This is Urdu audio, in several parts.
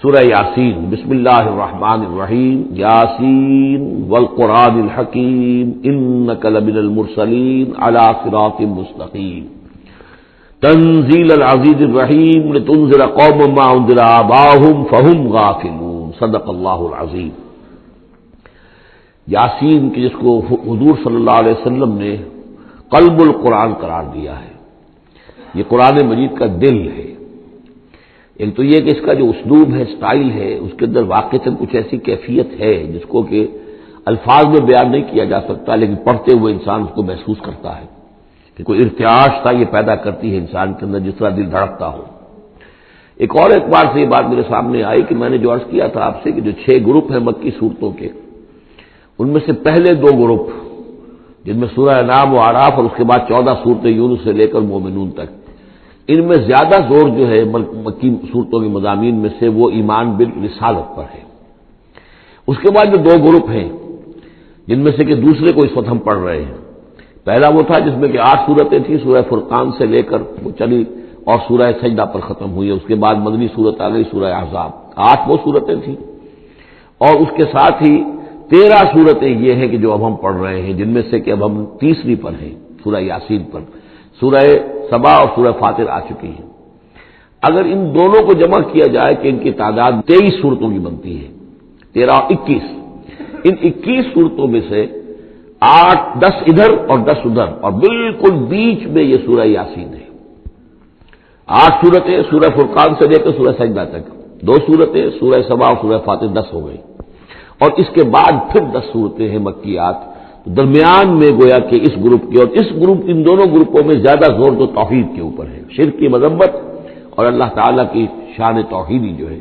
سورہ یاسین۔ بسم اللہ الرحمن الرحیم۔ یاسین والقرآن الحکیم انک لمن المرسلین علی صراط مستقیم تنزیل العزیز الرحیم لتنذر قوما ما انذر آباؤہم فہم غافلون۔ صدق اللہ العظیم۔ یاسین کی جس کو حضور صلی اللہ علیہ وسلم نے قلب القرآن قرار دیا ہے، یہ قرآن مجید کا دل ہے۔ ایک تو یہ کہ اس کا جو اسلوب ہے، سٹائل ہے، اس کے اندر واقعتاً کچھ ایسی کیفیت ہے جس کو کہ الفاظ میں بیان نہیں کیا جا سکتا، لیکن پڑھتے ہوئے انسان اس کو محسوس کرتا ہے کہ کوئی ارتعاش تھا یہ پیدا کرتی ہے انسان کے اندر، جس طرح دل دھڑکتا ہو۔ ایک اور اعتبار سے یہ بات میرے سامنے آئی کہ میں نے جو عرض کیا تھا آپ سے کہ جو 6 گروپ ہیں مکی صورتوں کے، ان میں سے پہلے 2 گروپ جن میں سورہ انعام و اعراف اور اس کے بعد 14 صورتیں یونس سے لے کر مومنون تک، ان میں زیادہ زور جو ہے مکی صورتوں کے مضامین میں سے وہ ایمان بالرسالت پر ہے۔ اس کے بعد جو 2 گروپ ہیں جن میں سے کہ دوسرے کو اس وقت ہم پڑھ رہے ہیں، پہلا وہ تھا جس میں کہ 8 صورتیں تھیں، سورہ فرقان سے لے کر وہ چلی اور سورہ سجدہ پر ختم ہوئی، اس کے بعد مدنی صورت آ گئی سورہ احزاب، 8 وہ صورتیں تھیں، اور اس کے ساتھ ہی 13 صورتیں یہ ہیں کہ جو اب ہم پڑھ رہے ہیں، جن میں سے کہ اب ہم تیسری پر ہیں، سورہ یاسین پر۔ سورہ سبا اور سورہ فاطر آ چکی ہیں۔ اگر ان دونوں کو جمع کیا جائے کہ ان کی تعداد 23 صورتوں کی بنتی ہے، 13 اور 21، ان 21 صورتوں میں سے 10 ادھر اور 10 ادھر، اور بالکل بیچ میں یہ سورہ یاسین ہے۔ 8 صورتیں سورہ فرقان سے لے کر سورہ سجدہ تک، 2 صورتیں سورہ سبا اور سورہ فاطر، 10 ہو گئی، اور اس کے بعد پھر 10 صورتیں ہیں مکیات۔ درمیان میں گویا کہ اس گروپ کی اور ان دونوں گروپوں میں زیادہ زور تو توحید کے اوپر ہے، شرک کی مذمت اور اللہ تعالیٰ کی شان توحیدی جو ہے،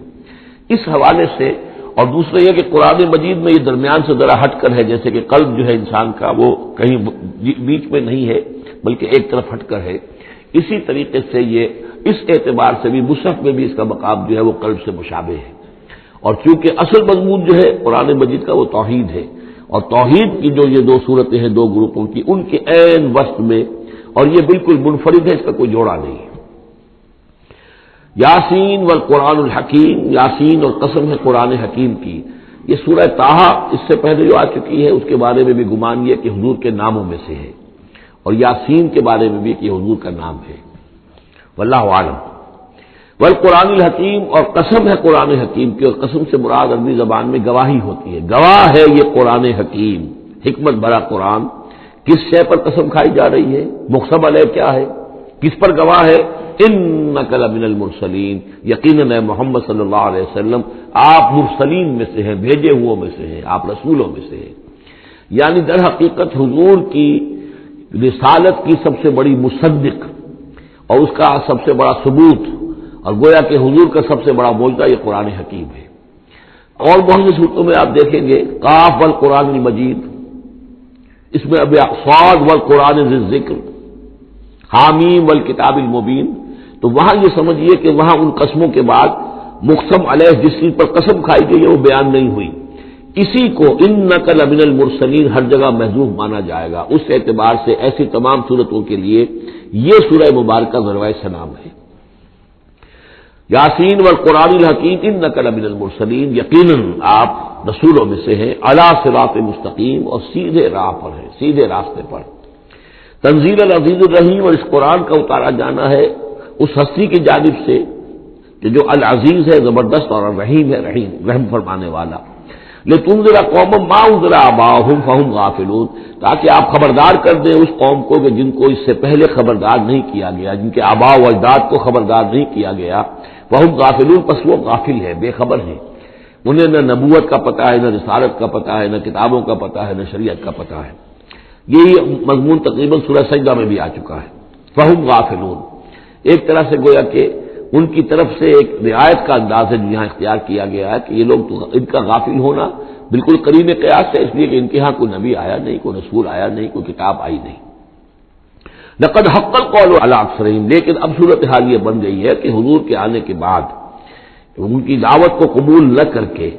اس حوالے سے۔ اور دوسرا یہ کہ قرآن مجید میں یہ درمیان سے ذرا ہٹ کر ہے، جیسے کہ قلب جو ہے انسان کا وہ کہیں بیچ میں نہیں ہے بلکہ ایک طرف ہٹ کر ہے، اسی طریقے سے یہ اس اعتبار سے بھی مصحف میں بھی اس کا مقام جو ہے وہ قلب سے مشابہ ہے۔ اور چونکہ اصل مضمون جو ہے قرآن مجید کا وہ توحید ہے، اور توحید کی جو یہ 2 صورتیں ہیں 2 گروپوں کی، ان کے عین وسط میں، اور یہ بالکل منفرد ہے، اس کا کوئی جوڑا نہیں ہے۔ یاسین والقرآن الحکیم، یاسین اور قسم ہے قرآن حکیم کی۔ یہ سورہ طٰہٰ اس سے پہلے جو آ چکی ہے اس کے بارے میں بھی گمان یہ کہ حضور کے ناموں میں سے ہے، اور یاسین کے بارے میں بھی کہ حضور کا نام ہے، واللہ عالم۔ والقرآن الحکیم، اور قسم ہے قرآن حکیم کی، اور قسم سے مراد عربی زبان میں گواہی ہوتی ہے، گواہ ہے یہ قرآن حکیم، حکمت بھرا قرآن۔ کس شے پر قسم کھائی جا رہی ہے؟ مقسم علیہ کیا ہے؟ کس پر گواہ ہے؟ انک لمن المرسلین، یقیناً اے محمد صلی اللہ علیہ وسلم آپ مرسلین میں سے ہیں، بھیجے ہوئوں میں سے ہیں، آپ رسولوں میں سے ہیں۔ یعنی در حقیقت حضور کی رسالت کی سب سے بڑی مصدق اور اس کا سب سے بڑا ثبوت، اور گویا کہ حضور کا سب سے بڑا معجزہ یہ قرآن حکیم ہے۔ اور بہت سی صورتوں میں آپ دیکھیں گے قاف والقرآن المجید، اس میں اب صاد والقرآن ذی الذکر، حامیم والکتاب المبین، تو وہاں یہ سمجھیے کہ وہاں ان قسموں کے بعد مقسم علیہ جس چیز پر قسم کھائی گئی ہے وہ بیان نہیں ہوئی، اسی کو انک لمن المرسلین ہر جگہ محذوف مانا جائے گا۔ اس اعتبار سے ایسی تمام صورتوں کے لیے یہ سورہ مبارکہ ذروۂ سلام ہے۔ یاسین والقرآن الحکیم انک لمن المرسلین، یقیناً آپ رسولوں میں سے ہیں، علی صراط مستقیم، اور سیدھے راہ پر ہیں، سیدھے راستے پر۔ تنزیل العزیز الرحیم، اور اس قرآن کا اتارا جانا ہے اس ہستی کی جانب سے کہ جو العزیز ہے، زبردست، اور الرحیم ہے، رحم فرمانے والا۔ لتنذر قوما ما انذر آباؤہم فہم غافلون، تاکہ آپ خبردار کر دیں اس قوم کو کہ جن کو اس سے پہلے خبردار نہیں کیا گیا، جن کے آباء و اجداد کو خبردار نہیں کیا گیا، فہم غافلون، پس وہ غافل ہے، بے خبر ہیں، انہیں نہ نبوت کا پتہ ہے، نہ رسالت کا پتہ ہے، نہ کتابوں کا پتہ ہے، نہ شریعت کا پتہ ہے۔ یہی مضمون تقریباً سورہ سجدہ میں بھی آ چکا ہے، فہم غافلون۔ ایک طرح سے گویا کہ ان کی طرف سے ایک رعایت کا انداز ہے جو یہاں اختیار کیا گیا ہے کہ یہ لوگ تو ان کا غافل ہونا بالکل قریب قیاس ہے، اس لیے کہ ان کے ہاں کوئی نبی آیا نہیں، کوئی رسول آیا نہیں، کوئی کتاب آئی نہیں۔ لقد حق القول علی اکثرہم، لیکن اب صورتحال یہ بن گئی ہے کہ حضور کے آنے کے بعد ان کی دعوت کو قبول نہ کر کے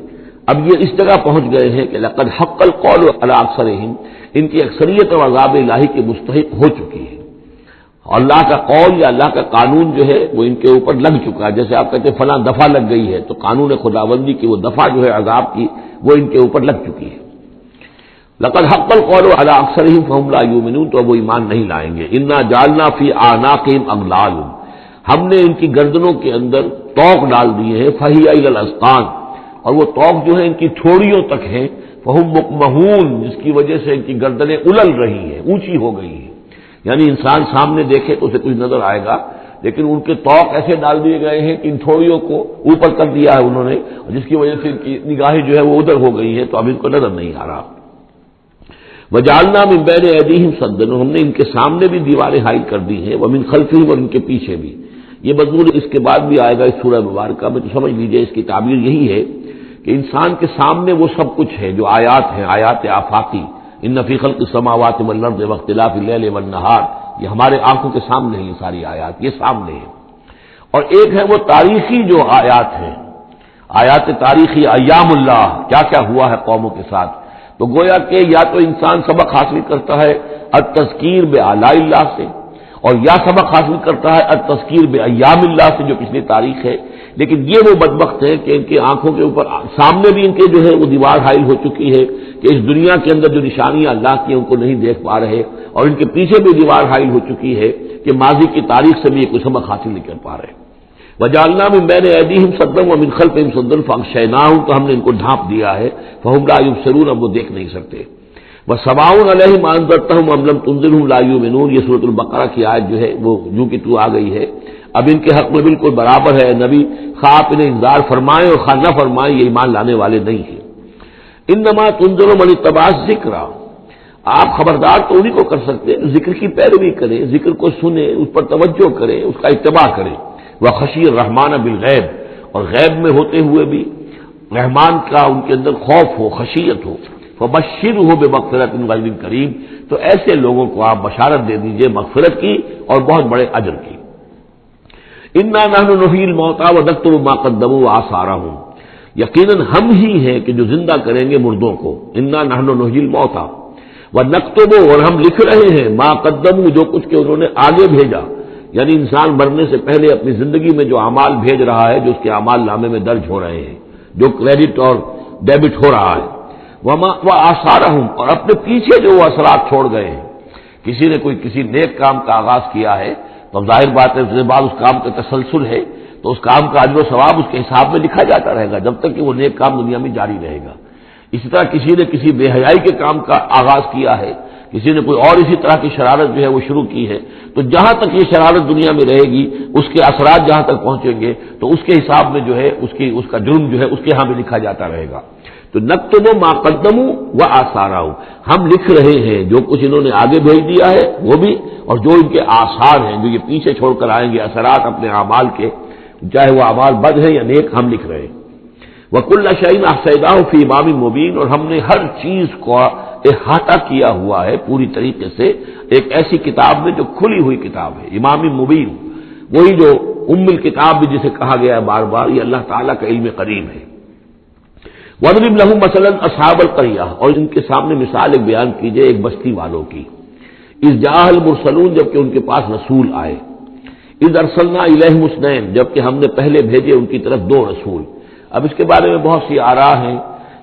اب یہ اس جگہ پہنچ گئے ہیں کہ لقد حق القول علی اکثرہم، ان کی اکثریت اور عذاب الہی کے مستحق ہو چکی ہے۔ اللہ کا قول یا اللہ کا قانون جو ہے وہ ان کے اوپر لگ چکا ہے. جیسے آپ کہتے ہیں فلاں دفعہ لگ گئی ہے، تو قانون خداوندی کی وہ دفعہ جو ہے عذاب کی وہ ان کے اوپر لگ چکی ہے. لقد حق القول علی اکثرهم فهم لا یؤمنون، تو وہ ایمان نہیں لائیں گے. انا جعلنا فی اعناقهم اغلال، ہم نے ان کی گردنوں کے اندر طوق ڈال دیے ہیں. فہی الی الاذقان، اور وہ طوق جو ہے ان کی ٹھوڑیوں تک ہیں. فہم مقمحون، جس کی وجہ سے ان کی گردنیں الل رہی ہیں، اونچی ہو گئی ہیں. یعنی انسان سامنے دیکھے تو اسے کچھ نظر آئے گا، لیکن ان کے طوق ایسے ڈال دیے گئے ہیں کہ ان ٹھوڑیوں کو اوپر کر دیا ہے انہوں نے، جس کی وجہ سے ان کی نگاہیں جو ہے وہ ادھر ہو گئی ہے، تو اب ان کو نظر نہیں آ رہا. وجعلنا من بین ایدیہم سدا، ہم نے ان کے سامنے بھی دیواریں حائل کر دی ہیں، ومن خلفہم، اور ان کے پیچھے بھی. یہ مضمون اس کے بعد بھی آئے گا اس سورہ مبارکہ میں، تو سمجھ لیجئے اس کی تعبیر یہی ہے کہ انسان کے سامنے وہ سب کچھ ہے جو آیات ہیں، آیات آفاقی. ان فی خلق السماوات والارض واختلاف اللیل والنہار، یہ ہمارے آنکھوں کے سامنے ہیں، یہ ساری آیات یہ سامنے ہیں. اور ایک ہے وہ تاریخی جو آیات ہیں، آیات تاریخی، ایام اللہ، کیا کیا ہوا ہے قوموں کے ساتھ. تو گویا کہ یا تو انسان سبق حاصل کرتا ہے التذکیر بآلاء اللہ سے، اور یا سبق حاصل کرتا ہے التذکیر بایام اللہ سے جو پچھلی تاریخ ہے. لیکن یہ وہ بدبخت ہے کہ ان کی آنکھوں کے اوپر سامنے بھی ان کے جو ہے وہ دیوار حائل ہو چکی ہے کہ اس دنیا کے اندر جو نشانیاں اللہ کی ان کو نہیں دیکھ پا رہے، اور ان کے پیچھے بھی دیوار حائل ہو چکی ہے کہ ماضی کی تاریخ سے بھی یہ کوئی سبق حاصل نہیں کر پا رہے. وجعلنا من بین ایدیہم سدا ومن خلفہم سدا فاغشیناہم، تو ہم نے ان کو ڈھانپ دیا ہے. فہم لا یبصرون، اب وہ دیکھ نہیں سکتے. وسواء علیہم انذرتہم ام لم تنذرہم لا یؤمنون، یہ سورۃ البقرہ کی آیت جو ہے وہ یوں کی تو آ گئی ہے. اب ان کے حق میں بالکل برابر ہے نبی، خواہ آپ انہیں انذار فرمائیں اور خواہ نہ فرمائیں، یہ ایمان لانے والے نہیں ہیں. انما تنذر من اتبع الذکر، آپ خبردار تو انہیں کو کر سکتے ہیں ذکر کی پیروی کریں، ذکر کو سنیں، اس پر توجہ کریں، اس کا اتباع کریں. وخشی الرحمن بالغیب، اور غیب میں ہوتے ہوئے بھی رحمان کا ان کے اندر خوف ہو، خشیت ہو. فبشرہ بمغفرۃ غیر کریم، تو ایسے لوگوں کو آپ بشارت دے دیجئے مغفرت کی اور بہت بڑے اجر کی. انا نحن نحیی الموتى ونکتب ما قدموا وآثارهم، یقیناً ہم ہی ہیں کہ جو زندہ کریں گے مردوں کو. انا نحن نحیی الموتى ونکتب، اور ہم لکھ رہے ہیں ما قدموا، جو کچھ کہ انہوں نے آگے بھیجا. یعنی انسان مرنے سے پہلے اپنی زندگی میں جو اعمال بھیج رہا ہے، جو اس کے اعمال نامے میں درج ہو رہے ہیں، جو کریڈٹ اور ڈیبٹ ہو رہا ہے. وآثارهم، اور اپنے پیچھے جو وہ اثرات چھوڑ گئے ہیں. کسی نے کوئی کسی نیک کام کا آغاز کیا ہے تو ظاہر بات ہے اس کے بعد اس کام کا تسلسل ہے، تو اس کام کا اجر و ثواب اس کے حساب میں لکھا جاتا رہے گا جب تک کہ وہ نیک کام دنیا میں جاری رہے گا. اسی طرح کسی نے کسی بے حیائی کے کام کا آغاز کیا ہے، کسی نے کوئی اور اسی طرح کی شرارت جو ہے وہ شروع کی ہے، تو جہاں تک یہ شرارت دنیا میں رہے گی اس کے اثرات جہاں تک پہنچیں گے تو اس کے حساب میں جو ہے اس کا جرم جو ہے اس کے ہاں بھی لکھا جاتا رہے گا. تو نکتب ما قدموا وآثارهم، ہم لکھ رہے ہیں جو کچھ انہوں نے آگے بھیج دیا ہے وہ بھی، اور جو ان کے آثار ہیں جو یہ پیچھے چھوڑ کر آئیں گے اثرات اپنے اعمال کے، چاہے وہ اعمال بد ہیں یا نیک، ہم لکھ رہے ہیں. وَكُلَّ شَيْءٍ أَحْصَيْنَاهُ فِي إِمَامٍ مُبِينٍ، اور ہم نے ہر چیز کو احاطہ کیا ہوا ہے پوری طریقے سے ایک ایسی کتاب میں جو کھلی ہوئی کتاب ہے. امام مبین، وہی جو ام الکتاب بھی جسے کہا گیا ہے بار بار، یہ اللہ تعالیٰ کا علم قدیم ہے. وَاضْرِبْ لَهُم مَثَلًا أَصْحَابَ الْقَرْيَةِ، اور ان کے سامنے مثال ایک بیان کیجئے ایک بستی والوں کی. اذ جاء المرسلون، جبکہ ان کے پاس رسول آئے. اذ ارسلنا الیہم اثنین، جبکہ ہم نے پہلے بھیجے ان کی طرف دو رسول. اب اس کے بارے میں بہت سی آراء ہیں.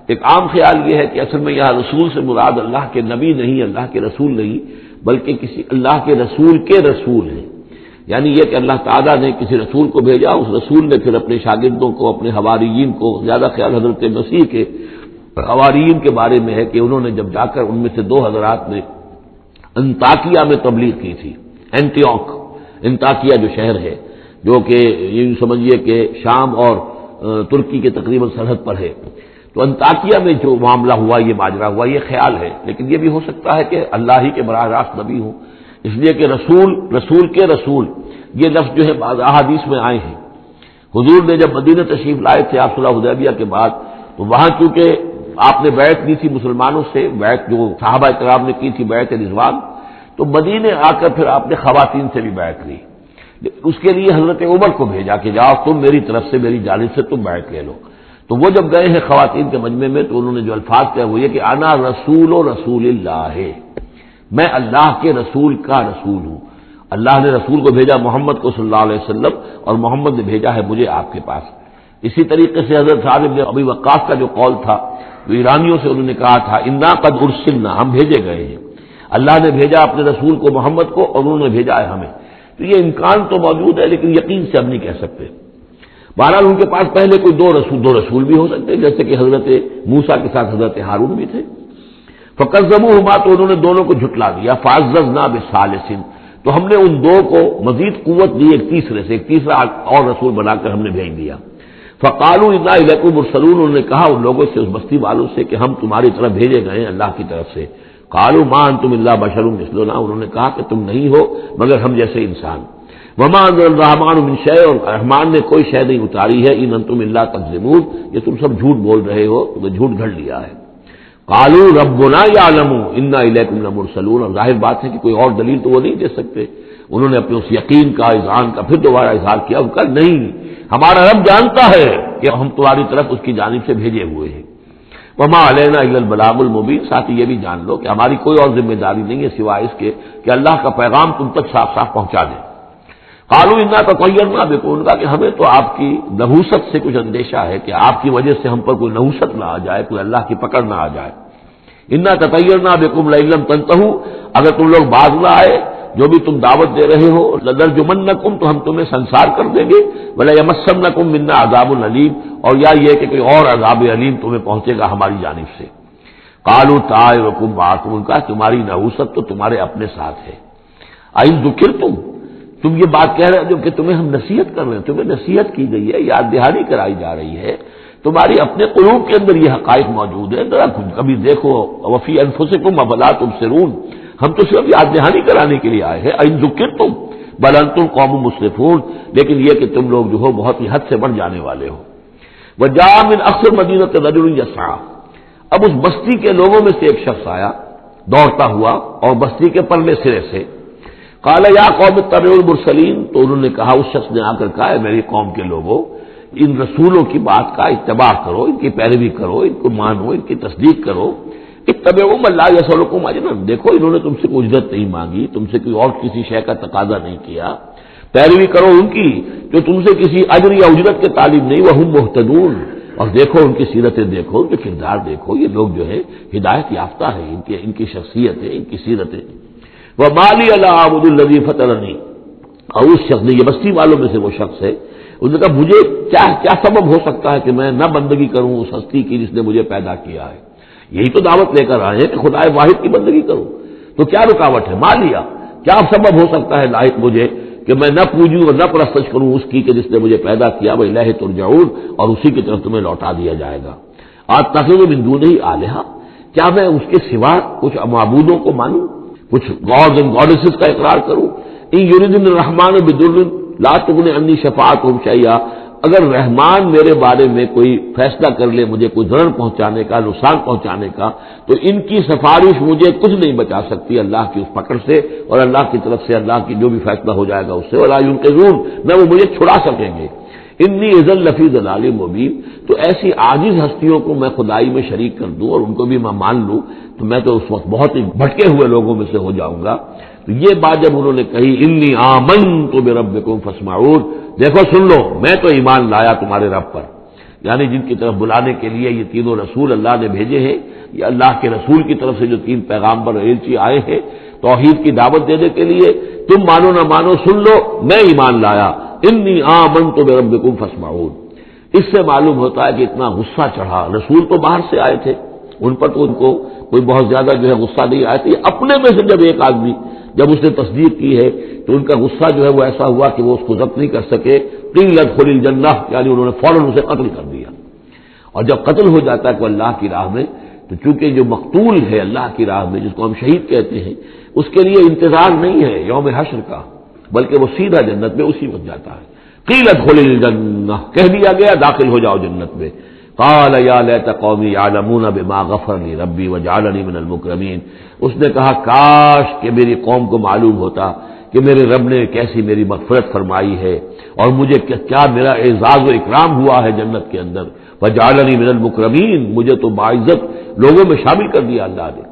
ایک عام خیال یہ ہے کہ اصل میں یہاں رسول سے مراد اللہ کے نبی نہیں، اللہ کے رسول نہیں، بلکہ کسی اللہ کے رسول ہیں. یعنی یہ کہ اللہ تعالیٰ نے کسی رسول کو بھیجا، اس رسول نے پھر اپنے شاگردوں کو، اپنے حواریین کو، زیادہ خیال حضرت مسیح کے حواریین کے بارے میں ہے کہ انہوں نے جب جا کر ان میں سے دو حضرات نے انطاکیہ میں تبلیغ کی تھی. اینٹیوک، انطاکیہ جو شہر ہے جو کہ یہ سمجھیے کہ شام اور ترکی کے تقریباً سرحد پر ہے، تو انطاکیہ میں جو معاملہ ہوا، یہ ماجرا ہوا، یہ خیال ہے. لیکن یہ بھی ہو سکتا ہے کہ اللہ ہی کے براہ راست نبی ہوں، اس لیے کہ رسول کے رسول یہ لفظ جو ہے بعض احادیث میں آئے ہیں. حضور نے جب مدینہ تشریف لائے تھے آپ صلح حدیبیہ کے بعد، تو وہاں چونکہ آپ نے بیعت لی تھی مسلمانوں سے، بیعت جو صحابہ کرام نے کی تھی بیعت رضوان، تو مدینے آ کر پھر آپ نے خواتین سے بھی بیعت لی. اس کے لیے حضرت عمر کو بھیجا کہ جاؤ تم میری طرف سے، میری جانب سے تم بیعت لے لو. تو وہ جب گئے ہیں خواتین کے مجمع میں تو انہوں نے جو الفاظ کہے وہ یہ کہ انا رسول اللہ، میں اللہ کے رسول کا رسول ہوں. اللہ نے رسول کو بھیجا محمد کو صلی اللہ علیہ وسلم، اور محمد نے بھیجا ہے مجھے آپ کے پاس۔ اسی طریقے سے حضرت سعد بن ابی وقاص کا جو قول تھا، جو ایرانیوں سے انہوں نے کہا تھا انا قد ارسلنا، ہم بھیجے گئے ہیں، اللہ نے بھیجا اپنے رسول کو محمد کو اور انہوں نے بھیجا ہے ہمیں۔ تو یہ امکان تو موجود ہے، لیکن یقین سے ہم نہیں کہہ سکتے۔ بہرحال ان کے پاس پہلے کوئی دو رسول بھی ہو سکتے، جیسے کہ حضرت موسیٰ کے ساتھ حضرت ہارون بھی تھے۔ فکذبوہما، تو انہوں نے دونوں کو جھٹلا دیا۔ فعززنا بثالث، تو ہم نے ان دو کو مزید قوت دی ایک تیسرے سے، ایک تیسرا اور رسول بنا کر ہم نے بھیج دیا۔ فقالوا انا الیکم مرسلون، انہوں نے کہا ان لوگوں سے، اس بستی والوں سے، کہ ہم تمہاری طرف بھیجے گئے ہیں اللہ کی طرف سے۔ قالوا ما انتم الا بشر مثلنا، انہوں نے کہا کہ تم نہیں ہو مگر ہم جیسے انسان۔ وما انزل الرحمن من شیء، اور رحمان نے کوئی شے نہیں اتاری ہے، ان انتم الا تکذبون، یہ تم سب جھوٹ بول رہے ہو، تم نے جھوٹ گھڑ لیا ہے۔ قالوا ربنا یعلم انا الیکم لمرسلون، اور ظاہر بات ہے کہ کوئی اور دلیل تو وہ نہیں دے سکتے۔ انہوں نے اپنے اس یقین کا، اذعان کا پھر دوبارہ اظہار کیا، ان کا نہیں، ہمارا رب جانتا ہے کہ ہم تمہاری طرف اس کی جانب سے بھیجے ہوئے ہیں۔ وما علینا الا البلاغ المبین، ساتھ ہی یہ بھی جان لو کہ ہماری کوئی اور ذمہ داری نہیں ہے سوائے اس کے کہ اللہ کا پیغام تم تک صاف صاف پہنچا دیں۔ قالوا انا تطیرنا بکم، ان کا کہ ہمیں تو آپ کی نحوست سے کچھ اندیشہ ہے کہ آپ کی وجہ سے ہم پر کوئی نحوست نہ آ جائے، کوئی اللہ کی پکڑ نہ آ جائے۔ انا تطیرنا بکم لئن لم تنتہوا، اگر تم لوگ باز نہ آئے جو بھی تم دعوت دے رہے ہو، لنرجمنکم، تو ہم تمہیں سنسار کر دیں گے، ولیمسنکم منا عذاب علیم، اور یا یہ کہ کوئی اور عذاب علیم تمہیں پہنچے گا ہماری جانب سے۔ قالوا طائرکم معکم، ان کا تمہاری نحوست تو تمہارے اپنے ساتھ ہے۔ این ذکرتم، تم یہ بات کہہ رہے ہو کہ تمہیں ہم نصیحت کر رہے ہیں، تمہیں نصیحت کی گئی ہے، یاد دہانی کرائی جا رہی ہے، تمہاری اپنے قلوب کے اندر یہ حقائق موجود ہیں، ذرا کبھی دیکھو، وفی انفسکم افلا تبصرون، ہم تو صرف یاد دہانی کرانے کے لیے آئے ہیں۔ این ذکرتم بل انتم قوم مسرفون، لیکن یہ کہ تم لوگ جو ہو بہت ہی حد سے بڑھ جانے والے ہو۔ وجاء من اقصى المدینۃ رجل یسعى، اب اس بستی کے لوگوں میں سے ایک شخص آیا دوڑتا ہوا، اور بستی کے پرلے سرے سے۔ قال یا قوم اتبعوا المرسلین، تو انہوں نے کہا، اس شخص نے آ کر کہا، میری قوم کے لوگوں، ان رسولوں کی بات کا اتباع کرو، ان کی پیروی کرو، ان کو مانو، ان کی تصدیق کرو۔ اتبعوا من لا یسألکم اجرا، دیکھو انہوں نے تم سے کوئی اجرت نہیں مانگی، تم سے کوئی اور کسی شے کا تقاضا نہیں کیا، پیروی کرو ان کی جو تم سے کسی اجر یا اجرت کے طالب نہیں، وہم مہتدون، اور دیکھو ان کی سیرتیں، دیکھو ان کے کردار، دیکھو یہ لوگ جو ہے ہدایت یافتہ ہیں، ان کی شخصیت ہے، ان کی سیرتیں۔ وما لی الا اعبد الذی فطرنی، اور اس شخص نے، یہ بستی والوں میں سے وہ شخص ہے، انہوں نے کہا مجھے کیا سبب ہو سکتا ہے کہ میں نہ بندگی کروں اس ہستی کی جس نے مجھے پیدا کیا ہے، یہی تو دعوت لے کر آئے ہیں کہ خدا واحد کی بندگی کروں، تو کیا رکاوٹ ہے؟ مان لیا، کیا سبب ہو سکتا ہے لاحق مجھے کہ میں نہ پوجوں اور نہ پرستش کروں اس کی کہ جس نے مجھے پیدا کیا، وإلیہ ترجعون، اور اسی کی طرف تمہیں لوٹا دیا جائے گا۔ اتخذ من دونہ آلہہ، کیا میں اس کے سوا کچھ معبودوں کو مانوں، کچھ گاڈز اینڈ گاڈیسز کا اقرار کروں؟ ان یریدن الرحمن بضر لا تغن عنی شفاعتهم شیئا، اگر رحمان میرے بارے میں کوئی فیصلہ کر لے مجھے کوئی ضرر پہنچانے کا، نقصان پہنچانے کا، تو ان کی سفارش مجھے کچھ نہیں بچا سکتی اللہ کی اس پکڑ سے، اور اللہ کی طرف سے اللہ کی جو بھی فیصلہ ہو جائے گا اس سے، ولا ينقذون، نہ وہ مجھے چھڑا سکیں گے۔ انی اذا لفی ضلال مبین، تو ایسی عاجز ہستیوں کو میں خدائی میں شریک کر دوں اور ان کو بھی میں مان لوں تو میں تو اس وقت بہت ہی بھٹکے ہوئے لوگوں میں سے ہو جاؤں گا۔ تو یہ بات جب انہوں نے کہی، انی آمنت بربکم فاسمعون، دیکھو سن لو، میں تو ایمان لایا تمہارے رب پر، یعنی جن کی طرف بلانے کے لیے یہ تینوں رسول اللہ نے بھیجے ہیں، یہ اللہ کے رسول کی طرف سے جو تین پیغامبر ایلچی آئے ہیں توحید کی دعوت دینے کے لیے، تم مانو نہ مانو سن لو، میں ایمان لایا، انی آمنت بربکم فاسمعون۔ اس سے معلوم ہوتا ہے کہ اتنا غصہ چڑھا، رسول تو باہر سے آئے تھے، ان پر تو ان کو کوئی بہت زیادہ جو ہے غصہ نہیں آیا تھا، اپنے میں سے جب ایک آدمی جب اس نے تصدیق کی ہے تو ان کا غصہ جو ہے وہ ایسا ہوا کہ وہ اس کو ضبط نہیں کر سکے، قیل ادخل الجنہ، یعنی انہوں نے فوراً اسے قتل کر دیا۔ اور جب قتل ہو جاتا ہے کوئی اللہ کی راہ میں، تو چونکہ جو مقتول ہے اللہ کی راہ میں، جس کو ہم شہید کہتے ہیں، اس کے لیے انتظار نہیں ہے یوم حشر کا، بلکہ وہ سیدھا جنت میں اسی وقت جاتا ہے۔ قیل ادخل الجنہ، کہہ دیا گیا داخل ہو جاؤ جنت میں۔ قال یا لیت قومی یعلمون بما غفر لی ربی وجعلنی من المکرمین، اس نے کہا کاش کہ میری قوم کو معلوم ہوتا کہ میرے رب نے کیسی میری مغفرت فرمائی ہے اور مجھے کیا میرا اعزاز و اکرام ہوا ہے جنت کے اندر، وجعلنی من المکرمین، مجھے تو باعزت لوگوں میں شامل کر دیا اللہ نے۔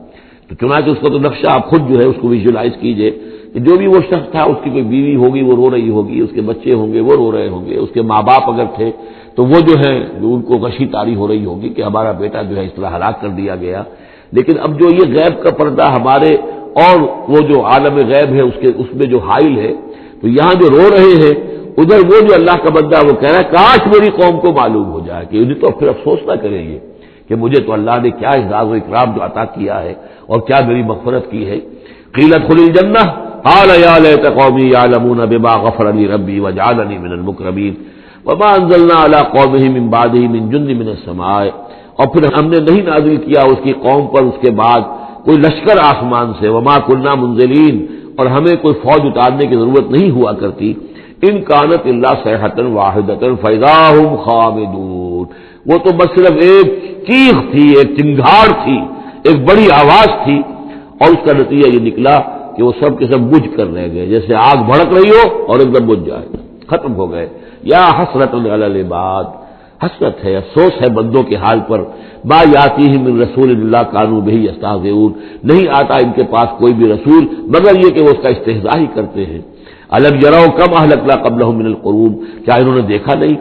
تو چنانچہ اس کا تو نقشہ آپ خود جو ہے اس کو ویژولائز کیجئے کہ جو بھی وہ شخص تھا اس کی کوئی بیوی ہوگی وہ رو رہی ہوگی، اس کے بچے ہوں گے وہ رو رہے ہوں گے، اس کے ماں باپ اگر تھے تو وہ جو ہے ان کو غشی طاری ہو رہی ہوگی کہ ہمارا بیٹا جو ہے اس طرح ہلاک کر دیا گیا۔ لیکن اب جو یہ غیب کا پردہ ہمارے اور وہ جو عالم غیب ہے اس میں جو حائل ہے، تو یہاں جو رو رہے ہیں ادھر وہ جو اللہ کا بندہ وہ کہہ رہا ہے کاش میری قوم کو معلوم ہو جائے کہ انہیں تو پھر افسوس نہ کریں یہ کہ مجھے تو اللہ نے کیا اعزاز و اکرام جو عطا کیا ہے اور کیا میری مغفرت کی ہے۔ قیل ادخل الجنہ قال یا لیت قومی یعلمون بما غفر لی ربی وجعلنی من المکرمین وما انزلنا علی قومہ من بعدہ من جند من السماء، اور پھر ہم نے نہیں نازل کیا اس کی قوم پر اس کے بعد کوئی لشکر آسمان سے، وما كنا منزلین، اور ہمیں کوئی فوج اتارنے کی ضرورت نہیں ہوا کرتی، ان کانت الا صیحۃ واحدۃ فاذا هم خامدون، وہ تو بس صرف ایک چیخ تھی، ایک چنگھاڑ تھی، ایک بڑی آواز تھی، اور اس کا نتیجہ یہ نکلا کہ وہ سب کے سب بجھ کر رہ گئے، جیسے آگ بھڑک رہی ہو اور ایک دم بجھ جائے، ختم ہو گئے۔ یا حسرۃ علی العباد، حسرت ہے، افسوس ہے بندوں کے حال پر، ما یاتیہم من رسول اللہ کانوا بہ یستہزئون، نہیں آتا ان کے پاس کوئی بھی رسول مگر یہ کہ وہ اس کا استہزاء ہی کرتے ہیں۔ الم یروا کم اہلکنا قبلہم من القرون، کیا انہوں نے دیکھا نہیں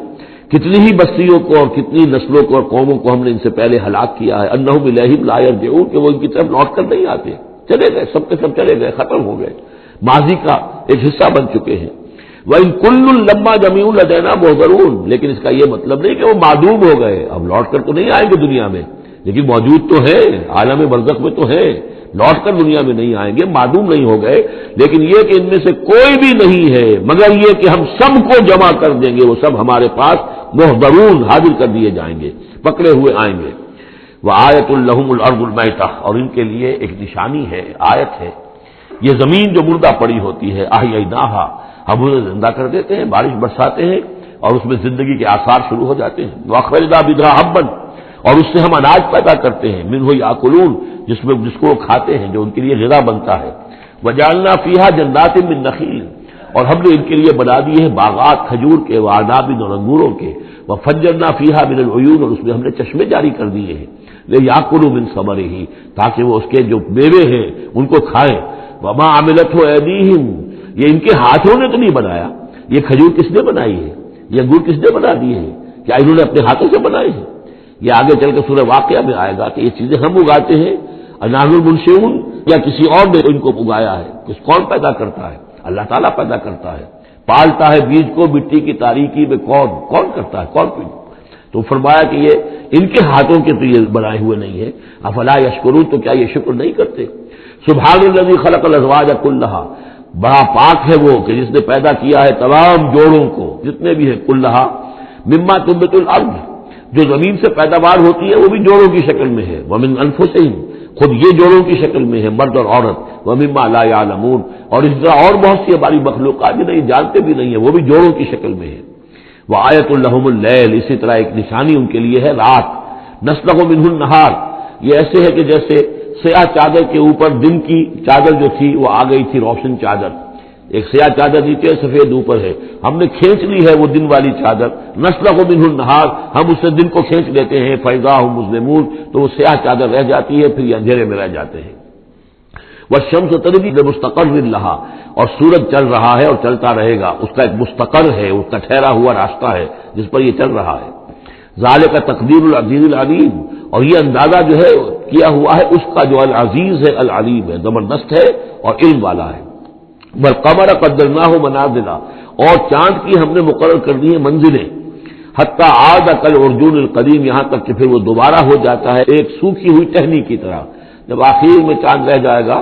کتنی ہی بستیوں کو اور کتنی نسلوں کو اور قوموں کو ہم نے ان سے پہلے ہلاک کیا ہے، انہم الیہم لا یرجعون، کہ وہ ان کی طرف لوٹ کر نہیں آتے، چلے گئے، سب کے سب چلے گئے، ختم ہو گئے، ماضی کا ایک حصہ بن چکے ہیں۔ وَإِن كُلٌّ لَمَّا جَمِيعٌ لَدَيْنَا مُحْضَرُونَ، لیکن اس کا یہ مطلب نہیں کہ وہ معدوم ہو گئے، اب لوٹ کر تو نہیں آئیں گے دنیا میں، لیکن موجود تو ہے، عالم برزخ میں تو ہے، لوٹ کر دنیا میں نہیں آئیں گے، معدوم نہیں ہو گئے، لیکن یہ کہ ان میں سے کوئی بھی نہیں ہے مگر یہ کہ ہم سب کو جمع کر دیں گے، وہ سب ہمارے پاس محضرون حاضر کر دیے جائیں گے، پکڑے ہوئے آئیں گے۔ وَآیَةٌ لَهُمُ الْأَرْضُ الْمَيْتَةُ، اور ان کے لیے ایک نشانی ہے، آیت ہے، یہ زمین جو مردہ پڑی ہوتی ہے، أَحْيَيْنَاهَا، ہم اسے زندہ کر دیتے ہیں، بارش برساتے ہیں اور اس میں زندگی کے آثار شروع ہو جاتے ہیں۔ وَأَخْرَجْنَا بِهَا حَبًّا، اور اس سے ہم اناج پیدا کرتے ہیں، مِنْهُ يَأْكُلُونَ، جس کو وہ کھاتے ہیں، جو ان کے لیے غذا بنتا ہے۔ وَجَعَلْنَا فِيهَا جَنَّاتٍ مِّن نَخِيلٍ، اور ہم نے ان کے لیے بنا دیے ہیں باغات کھجور کے، وَأَعْنَابٍ، اور انگوروں کے، وَفَجَّرْنَا فِيهَا مِنَ الْعُيُونِ، اور اس میں ہم نے چشمے جاری کر دیے ہیں، لِيَأْكُلُوا مِن ثَمَرِهِ، تاکہ وہ اس کے جو میوے ہیں ان کو کھائیں۔ وَمَا عَمِلَتْهُ أَيْدِيهِمْ، یہ ان کے ہاتھوں نے تو نہیں بنایا، یہ کھجور کس نے بنائی ہے، یہ انگور کس نے بنا دیے ہیں، کیا انہوں نے اپنے ہاتھوں سے بنائے ہیں؟ یہ آگے چل کے سورہ واقعہ میں آئے گا کہ یہ چیزیں ہم اگاتے ہیں، نحن المنشئون، یا کسی اور نے ان کو اگایا ہے، کون پیدا کرتا ہے؟ اللہ تعالیٰ پیدا کرتا ہے، پالتا ہے بیج کو مٹی کی تاریکی میں، کون کرتا ہے، کون؟ تو فرمایا کہ یہ ان کے ہاتھوں کے تو یہ بنائے ہوئے نہیں ہے۔ افلا یشکرون، تو کیا یہ شکر نہیں کرتے؟ سبحان الذی خلق الازواج کلھا، بڑا پاک ہے وہ کہ جس نے پیدا کیا ہے تمام جوڑوں کو جتنے بھی ہیں، کلھا مما تنبت الارض، جو زمین سے پیداوار ہوتی ہے وہ بھی جوڑوں کی شکل میں ہے، ومن انفسہم، خود یہ جوڑوں کی شکل میں ہے، مرد اور عورت، ومما لا یعلمون، اور اس طرح اور بہت سی ہماری مخلوقات جو نہیں جانتے بھی نہیں ہیں وہ بھی جوڑوں کی شکل میں ہے۔ وآیۃ لہم اللیل، اسی طرح ایک نشانی ان کے لیے ہے رات، نسلخ منہ النہار، یہ ایسے ہے کہ جیسے سیاہ چادر کے اوپر دن کی چادر جو تھی وہ آ گئی تھی روشن چادر، ایک سیاہ چادر نیچے سفید اوپر ہے، ہم نے کھینچ لی ہے وہ دن والی چادر، نسلخ منہ النہار، ہم اس سے دن کو کھینچ لیتے ہیں، فاذا هم مظلمون، تو وہ سیاہ چادر رہ جاتی ہے، پھر یہ اندھیرے میں رہ جاتے ہیں۔ والشمس تجری لمستقر لها، اور سورج چل رہا ہے اور چلتا رہے گا، اس کا ایک مستقر ہے، اس کا ٹھہرا ہوا راستہ ہے جس پر یہ چل رہا ہے۔ ذالک تقدیر العزیز العلیم، اور یہ اندازہ جو ہے کیا ہوا ہے اس کا جو العزیز ہے، العلیم ہے، زبردست ہے اور علم والا ہے۔ والقمر قدرناہ منازل، اور چاند کی ہم نے مقرر کر دی ہیں منزلیں، حتی عاد کالعرجون القدیم، یہاں تک کہ پھر وہ دوبارہ ہو جاتا ہے ایک سوکھی ہوئی ٹہنی کی طرح۔ جب آخر میں چاند رہ جائے گا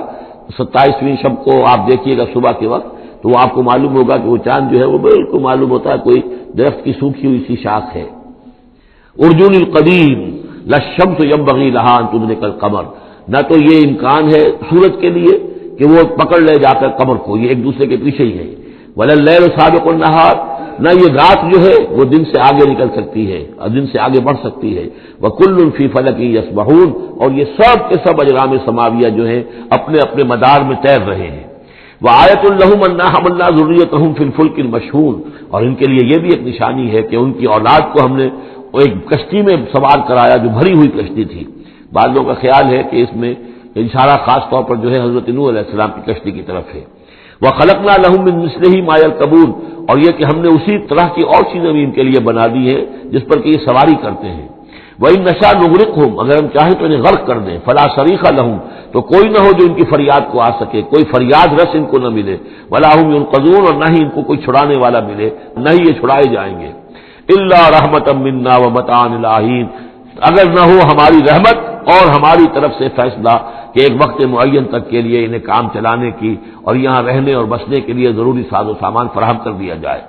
27ویں شب کو آپ دیکھیے گا صبح کے وقت، تو وہ آپ کو معلوم ہوگا کہ وہ چاند جو ہے وہ بالکل معلوم ہوتا ہے کوئی درخت کی سوکھی ہوئی سی شاخ ہے۔ ارجون القدیم للشمس ينبغي لها ان تدرك القمر، نہ تو یہ امکان ہے سورج کے لیے کہ وہ پکڑ لے جا کر قمر کو، یہ ایک دوسرے کے پیچھے ہی ہے۔ ولا الليل سابق النهار، نہ یہ رات جو ہے وہ دن سے آگے نکل سکتی ہے اور دن سے آگے بڑھ سکتی ہے۔ وكل في فلك يسبحون، اور یہ سب کے سب اجرام سماویہ جو ہیں اپنے اپنے مدار میں تیر رہے ہیں۔ وآیۃ لہم انا حملنا ذریتہم فی الفلک المشحون، اور ان کے لیے یہ بھی ایک نشانی ہے کہ ان کی اولاد کو ہم نے ایک کشتی میں سوار کرایا جو بھری ہوئی کشتی تھی۔ بعض لوگوں کا خیال ہے کہ اس میں اشارہ خاص طور پر جو ہے حضرت نوح علیہ السلام کی کشتی کی طرف ہے۔ وَخَلَقْنَا لَهُم مِّن مِّثْلِهِ مَا يَرْكَبُونَ، اور یہ کہ ہم نے اسی طرح کی اور چیزیں بھی ان کے لیے بنا دی ہیں جس پر کہ یہ سواری کرتے ہیں۔ وَإِن نَّشَأْ نُغْرِقْهُمْ، اگر ہم چاہیں تو انہیں غرق کر دیں، فَلَا صَرِيخَ لَهُمْ، تو کوئی نہ ہو جو ان کی فریاد کو آ سکے، کوئی فریاد رس ان کو نہ ملے، وَلَا هُمْ يُنقَذُونَ، اور نہ ہی ان کو کوئی چھڑانے والا ملے، نہ ہی یہ چھڑائے جائیں گے۔ إِلَّا رَحْمَةً مِّنَّا وَمَتَاعًا إِلَىٰ حِينٍ، اگر نہ ہو ہماری رحمت اور ہماری طرف سے فیصلہ کہ ایک وقت معین تک کے لیے انہیں کام چلانے کی اور یہاں رہنے اور بسنے کے لیے ضروری ساز و سامان فراہم کر دیا جائے۔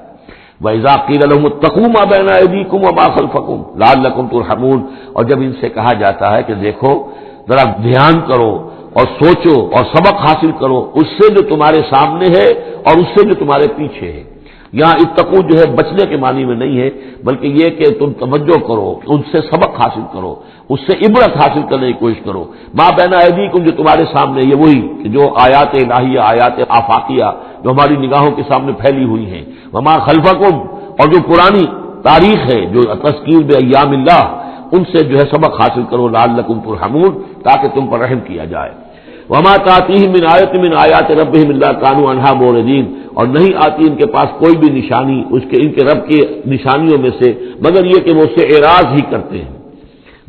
وَإِذَا قِيلَ لَهُمُ اتَّقُوا مَا بَيْنَ أَيْدِيكُمْ وَمَا خَلْفَكُمْ لَعَلَّكُمْ تُرْحَمُونَ، اور جب ان سے کہا جاتا ہے کہ دیکھو ذرا دھیان کرو اور سوچو اور سبق حاصل کرو اس سے جو تمہارے سامنے ہے اور اس سے جو تمہارے پیچھے ہے۔ یہاں اتقو جو ہے بچنے کے معنی میں نہیں ہے، بلکہ یہ کہ تم توجہ کرو، ان سے سبق حاصل کرو، اس سے عبرت حاصل کرنے کی کوشش کرو۔ ما بین ایدیکم، جو تمہارے سامنے، یہ وہی کہ جو آیات الہیہ، آیات آفاقیہ جو ہماری نگاہوں کے سامنے پھیلی ہوئی ہیں، وما خلفکم، اور جو پرانی تاریخ ہے جو تذکیر بایام اللہ، ان سے جو ہے سبق حاصل کرو، لعلکم ترحمون، تاکہ تم پر رحم کیا جائے۔ وما تاتیہم من آیۃ من آیات ربہم الا کانوا عنہا معرضین، اور نہیں آتی ان کے پاس کوئی بھی نشانی ان کے رب کی نشانیوں میں سے مگر یہ کہ وہ اس سے اعراض ہی کرتے ہیں۔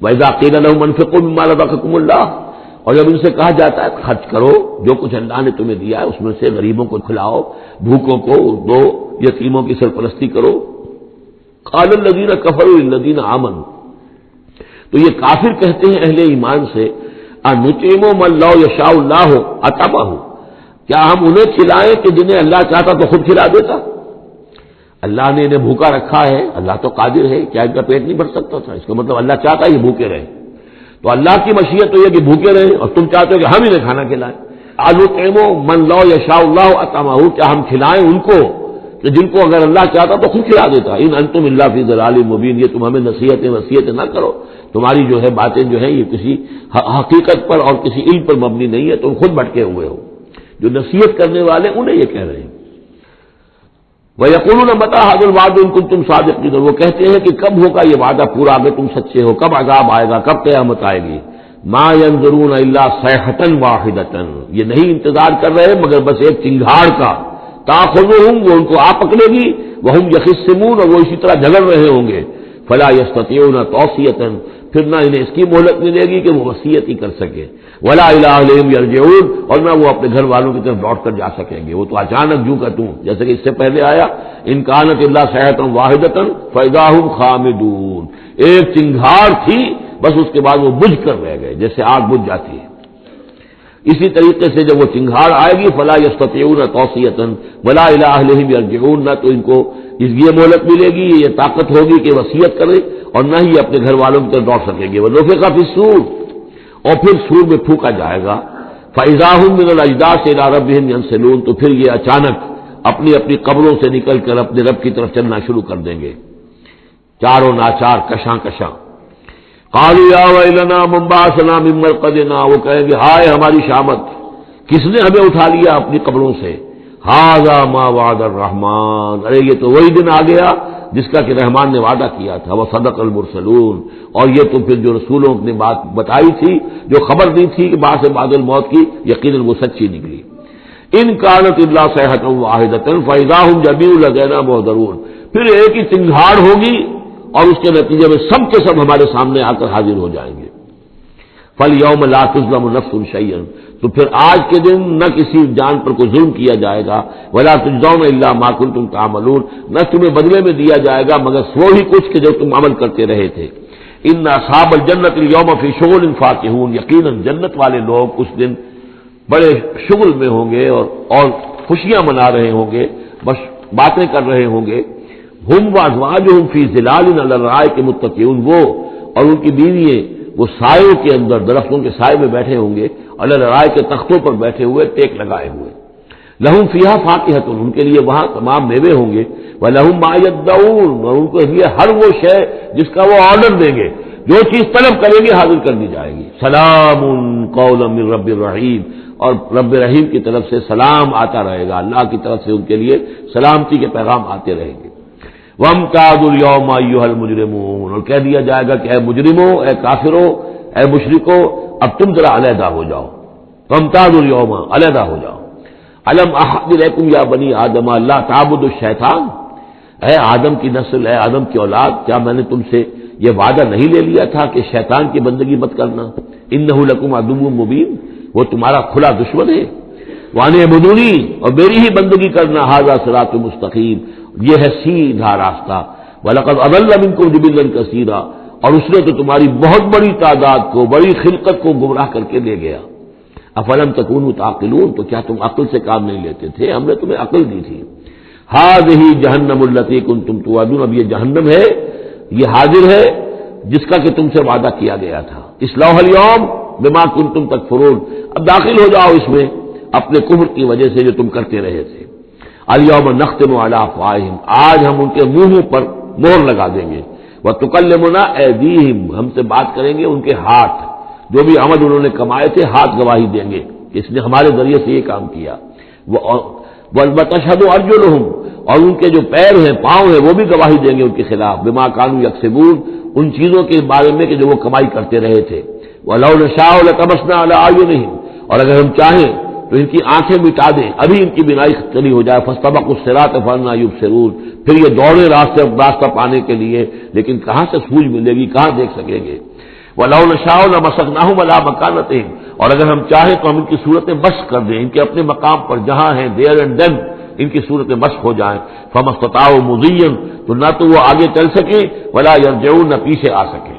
وَإِذَا قِيلَ لَهُمْ أَنفِقُوا مِمَّا رَزَقَكُمُ اللَّهُ، اور جب ان سے کہا جاتا ہے خرچ کرو جو کچھ اللہ نے تمہیں دیا ہے اس میں سے، غریبوں کو کھلاؤ، بھوکوں کو دو، یتیموں کی سرپرستی کرو۔ قَالَ الَّذِينَ كَفَرُوا لِلَّذِينَ آمَنُوا، تو یہ کافر کہتے ہیں اہل ایمان سے، أَنُطْعِمُ مَن لَّوْ يَشَاءُ اللَّهُ أَطْعَمَهُ، کیا ہم انہیں کھلائیں کہ جنہیں اللہ چاہتا تو خود کھلا دیتا؟ اللہ نے انہیں بھوکا رکھا ہے، اللہ تو قادر ہے، کیا ان کا پیٹ نہیں بھر سکتا تھا؟ اس کا مطلب اللہ چاہتا ہے یہ بھوکے رہیں، تو اللہ کی مشیت تو یہ کہ بھوکے رہیں اور تم چاہتے ہو کہ ہم انہیں کھانا کھلائیں۔ أَنُطْعِمُ مَن لَّوْ يَشَاءُ اللَّهُ أَطْعَمَهُ، کیا ہم کھلائیں ان کو کہ جن کو اگر اللہ چاہتا تو خود کھلا دیتا۔ إِنْ أَنْتُمْ إِلَّا فِي ضَلَالٍ مُّبِينٍ، یہ تم ہمیں نصیحتیں وصیتیں نہ کرو، تمہاری جو ہے باتیں جو ہیں یہ کسی حقیقت پر اور کسی علم پر مبنی نہیں ہے، تم خود بھٹکے ہوئے ہو۔ جو نصیحت کرنے والے انہیں یہ کہہ رہے ہیں۔ وَيَقُولُونَ مَتَىٰ هَٰذَا الْوَعْدُ إِن كُنتُمْ صَادِقِينَ، وہ کہتے ہیں کہ کب ہوگا یہ وعدہ پورا اگر تم سچے ہو، کب عذاب آئے گا، کب قیامت آئے گی۔ مَا يَنظُرُونَ إِلَّا صَيْحَةً وَاحِدَةً، یہ نہیں انتظار کر رہے مگر بس ایک چنگھاڑ کا، تَأْخُذُهُمْ، وہ ان کو آ پکڑے گی، وَهُمْ يَخِصِّمُونَ، اور وہ اسی طرح جھگڑ رہے ہوں گے، فَلَا يَسْتَطِيعُونَ تَوْصِيَةً، پھر نہ انہیں اس کی مہلت ملے گی کہ وہ وصیت ہی کر سکے، وَلَا إِلَىٰ أَهْلِهِمْ يَرْجِعُونَ، اور نہ وہ اپنے گھر والوں کی طرف لوٹ کر جا سکیں گے، وہ تو اچانک جو کا توں، جیسے کہ اس سے پہلے آیا إِن كَانَتْ إِلَّا صَيْحَةً وَاحِدَةً فَإِذَا هُمْ خَامِدُونَ، ایک چنگھاڑ تھی بس اس کے بعد وہ بجھ کر رہ گئے جیسے آگ بجھ جاتی ہے۔ اسی طریقے سے جب وہ چنگھاڑ آئے گی فَلَا يَسْتَطِيعُونَ تَوْصِيَةً وَلَا إِلَىٰ أَهْلِهِمْ يَرْجِعُونَ، نہ تو ان کو یہ مہلت ملے گی، یہ طاقت ہوگی کہ وصیت کرے، اور نہ ہی اپنے گھر والوں کی طرف لوٹ سکیں گے۔ وَنُفِخَ فِي الصُّورِ، اور پھر سور میں پھونکا جائے گا، فَإِذَا هُم مِّنَ الْأَجْدَاثِ إِلَىٰ رَبِّهِمْ يَنسِلُونَ، تو پھر یہ اچانک اپنی اپنی قبروں سے نکل کر اپنے رب کی طرف چلنا شروع کر دیں گے، چاروں ناچار کشاں کشاں۔ قَالُوا يَا وَيْلَنَا مَن بَعَثَنَا مِن مَّرْقَدِنَا، وہ کہیں گے ہائے ہماری شامت، کس نے ہمیں اٹھا لیا اپنی قبروں سے۔ هَٰذَا مَا وَعَدَ الرَّحْمَٰنُ، ارے یہ تو وہی دن آ گیا جس کا کہ رحمان نے وعدہ کیا تھا، وَصَدَقَ الْمُرْسَلُونَ، اور یہ تو پھر جو رسولوں نے بات بتائی تھی، جو خبر دی تھی کہ بعد سے بعد الموت کی، یقیناً وہ سچی نکلی۔ إِن كَانَتْ إِلَّا صَيْحَةً وَاحِدَةً فَإِذَا هُمْ جَمِيعٌ لَدَيْنَا مُحْضَرُونَ، پھر ایک ہی چنگھاڑ ہوگی اور اس کے نتیجے میں سب کے سب ہمارے سامنے آ کر حاضر ہو جائیں گے۔ فَالْيَوْمَ لَا تُظْلَمُ نَفْسٌ شَيْئًا، تو پھر آج کے دن نہ کسی جان پر کوئی ظلم کیا جائے گا، وَلَا تُجْزَوْنَ إِلَّا مَا كُنتُمْ تَعْمَلُونَ، نہ تمہیں بدلے میں دیا جائے گا مگر وہی کچھ کہ جو تم عمل کرتے رہے تھے۔ إِنَّ أَصْحَابَ الْجَنَّةِ الْيَوْمَ فِي شُغُلٍ فَاكِهُونَ، یقیناً جنت والے لوگ اس دن بڑے شغل میں ہوں گے اور خوشیاں منا رہے ہوں گے، بس باتیں کر رہے ہوں گے۔ ہم وازواجہم فی ظلال علی الارائک متکئون، وہ اور ان کی بیوییں وہ سایوں کے اندر، درختوں کے سائے میں بیٹھے ہوں گے، علی الارائک کے تختوں پر بیٹھے ہوئے، ٹیک لگائے ہوئے۔ لہم فیہا فاکہۃ، ان کے لیے وہاں تمام میوے ہوں گے، ولہم ما یدعون، اور ان کے لیے ہر وہ شے جس کا وہ آرڈر دیں گے، جو چیز طلب کریں گے حاضر کر دی جائے گی۔ سلام قولا من رب الرحیم، اور رب رحیم کی طرف سے سلام آتا رہے گا، اللہ کی طرف سے ان کے لیے سلامتی کے پیغام آتے رہیں گے۔ وَامْتَازُوا الْيَوْمَ أَيُّهَا الْمُجْرِمُونَ، اور کہہ دیا جائے گا کہ اے مجرموں، اے کافروں، اے مشرکوں، اب تم ذرا علیحدہ ہو جاؤ۔ وَامْتَازُوا الْيَوْمَ، علیحدہ ہو جاؤ۔ الم احد الیکم یا بنی آدم لا تعبدوا الشیطان، اے آدم کی نسل، اے آدم کی اولاد، کیا میں نے تم سے یہ وعدہ نہیں لے لیا تھا کہ شیطان کی بندگی مت کرنا؟ انہ لکم عدو مبین، وہ تمہارا کھلا دشمن ہے۔ وان اعبدونی، اور میری ہی بندگی کرنا، ھذا صراط مستقیم، یہ ہے سیدھا راستہ۔ وَلَقَدْ أَضَلَّ مِنكُمْ جِبِلًّا كَثِيرًا، اور اس نے تو تمہاری بہت بڑی تعداد کو، بڑی خلقت کو گمراہ کر کے لے گیا۔ افلم تکونوا تعقلون، تو کیا تم عقل سے کام نہیں لیتے تھے؟ ہم نے تمہیں عقل دی تھی۔ ھذِہ جہنم التی کنتم توعدون، اب یہ جہنم ہے، یہ حاضر ہے جس کا کہ تم سے وعدہ کیا گیا تھا۔ اصلوھا اليوم بما کنتم تکفرون، اب داخل ہو جاؤ اس میں اپنے کفر کی وجہ سے جو تم کرتے رہے تھے۔ الیوم نختم علی افواہہم، آج ہم ان کے منہوں پر مہر لگا دیں گے۔ وتکلمنا ایدیہم، ہم سے بات کریں گے ان کے ہاتھ، جو بھی عمل انہوں نے کمائے تھے ہاتھ گواہی دیں گے کہ اس نے ہمارے ذریعے سے یہ کام کیا۔ وتشہد ارجلہم، اور ان کے جو پیر ہیں، پاؤں ہیں، وہ بھی گواہی دیں گے ان کے خلاف، بما کانوا یکسبون، ان چیزوں کے بارے میں کہ جو وہ کمائی کرتے رہے تھے۔ وَلَوْ نَشَاءُ لَطَمَسْنَا عَلَىٰ أَعْيُنِهِمْ، اور اگر ہم چاہیں تو ان کی آنکھیں مٹا دیں، ابھی ان کی بینائی چلی ہو جائے۔ فَاسْتَبَقُوا الصِّرَاطَ فَأَنَّىٰ يُبْصِرُونَ، پھر یہ دوڑے راستہ پانے کے لیے، لیکن کہاں سے سوجھ ملے گی، کہاں دیکھ سکیں گے۔ وَلَوْ نَشَاءُ لَمَسَخْنَاهُمْ عَلَىٰ مَكَانَتِهِمْ، اور اگر ہم چاہیں تو ہم ان کی صورتیں مشق کر دیں، ان کے اپنے مقام پر جہاں ہیں دیر اینڈ دین ان کی صورتیں مشق ہو جائیں۔ فَمَا اسْتَطَاعُوا مُضِيًّا، تو نہ تو وہ آگے چل سکیں، وَلَا يَرْجِعُونَ، نہ پیچھے آ سکیں۔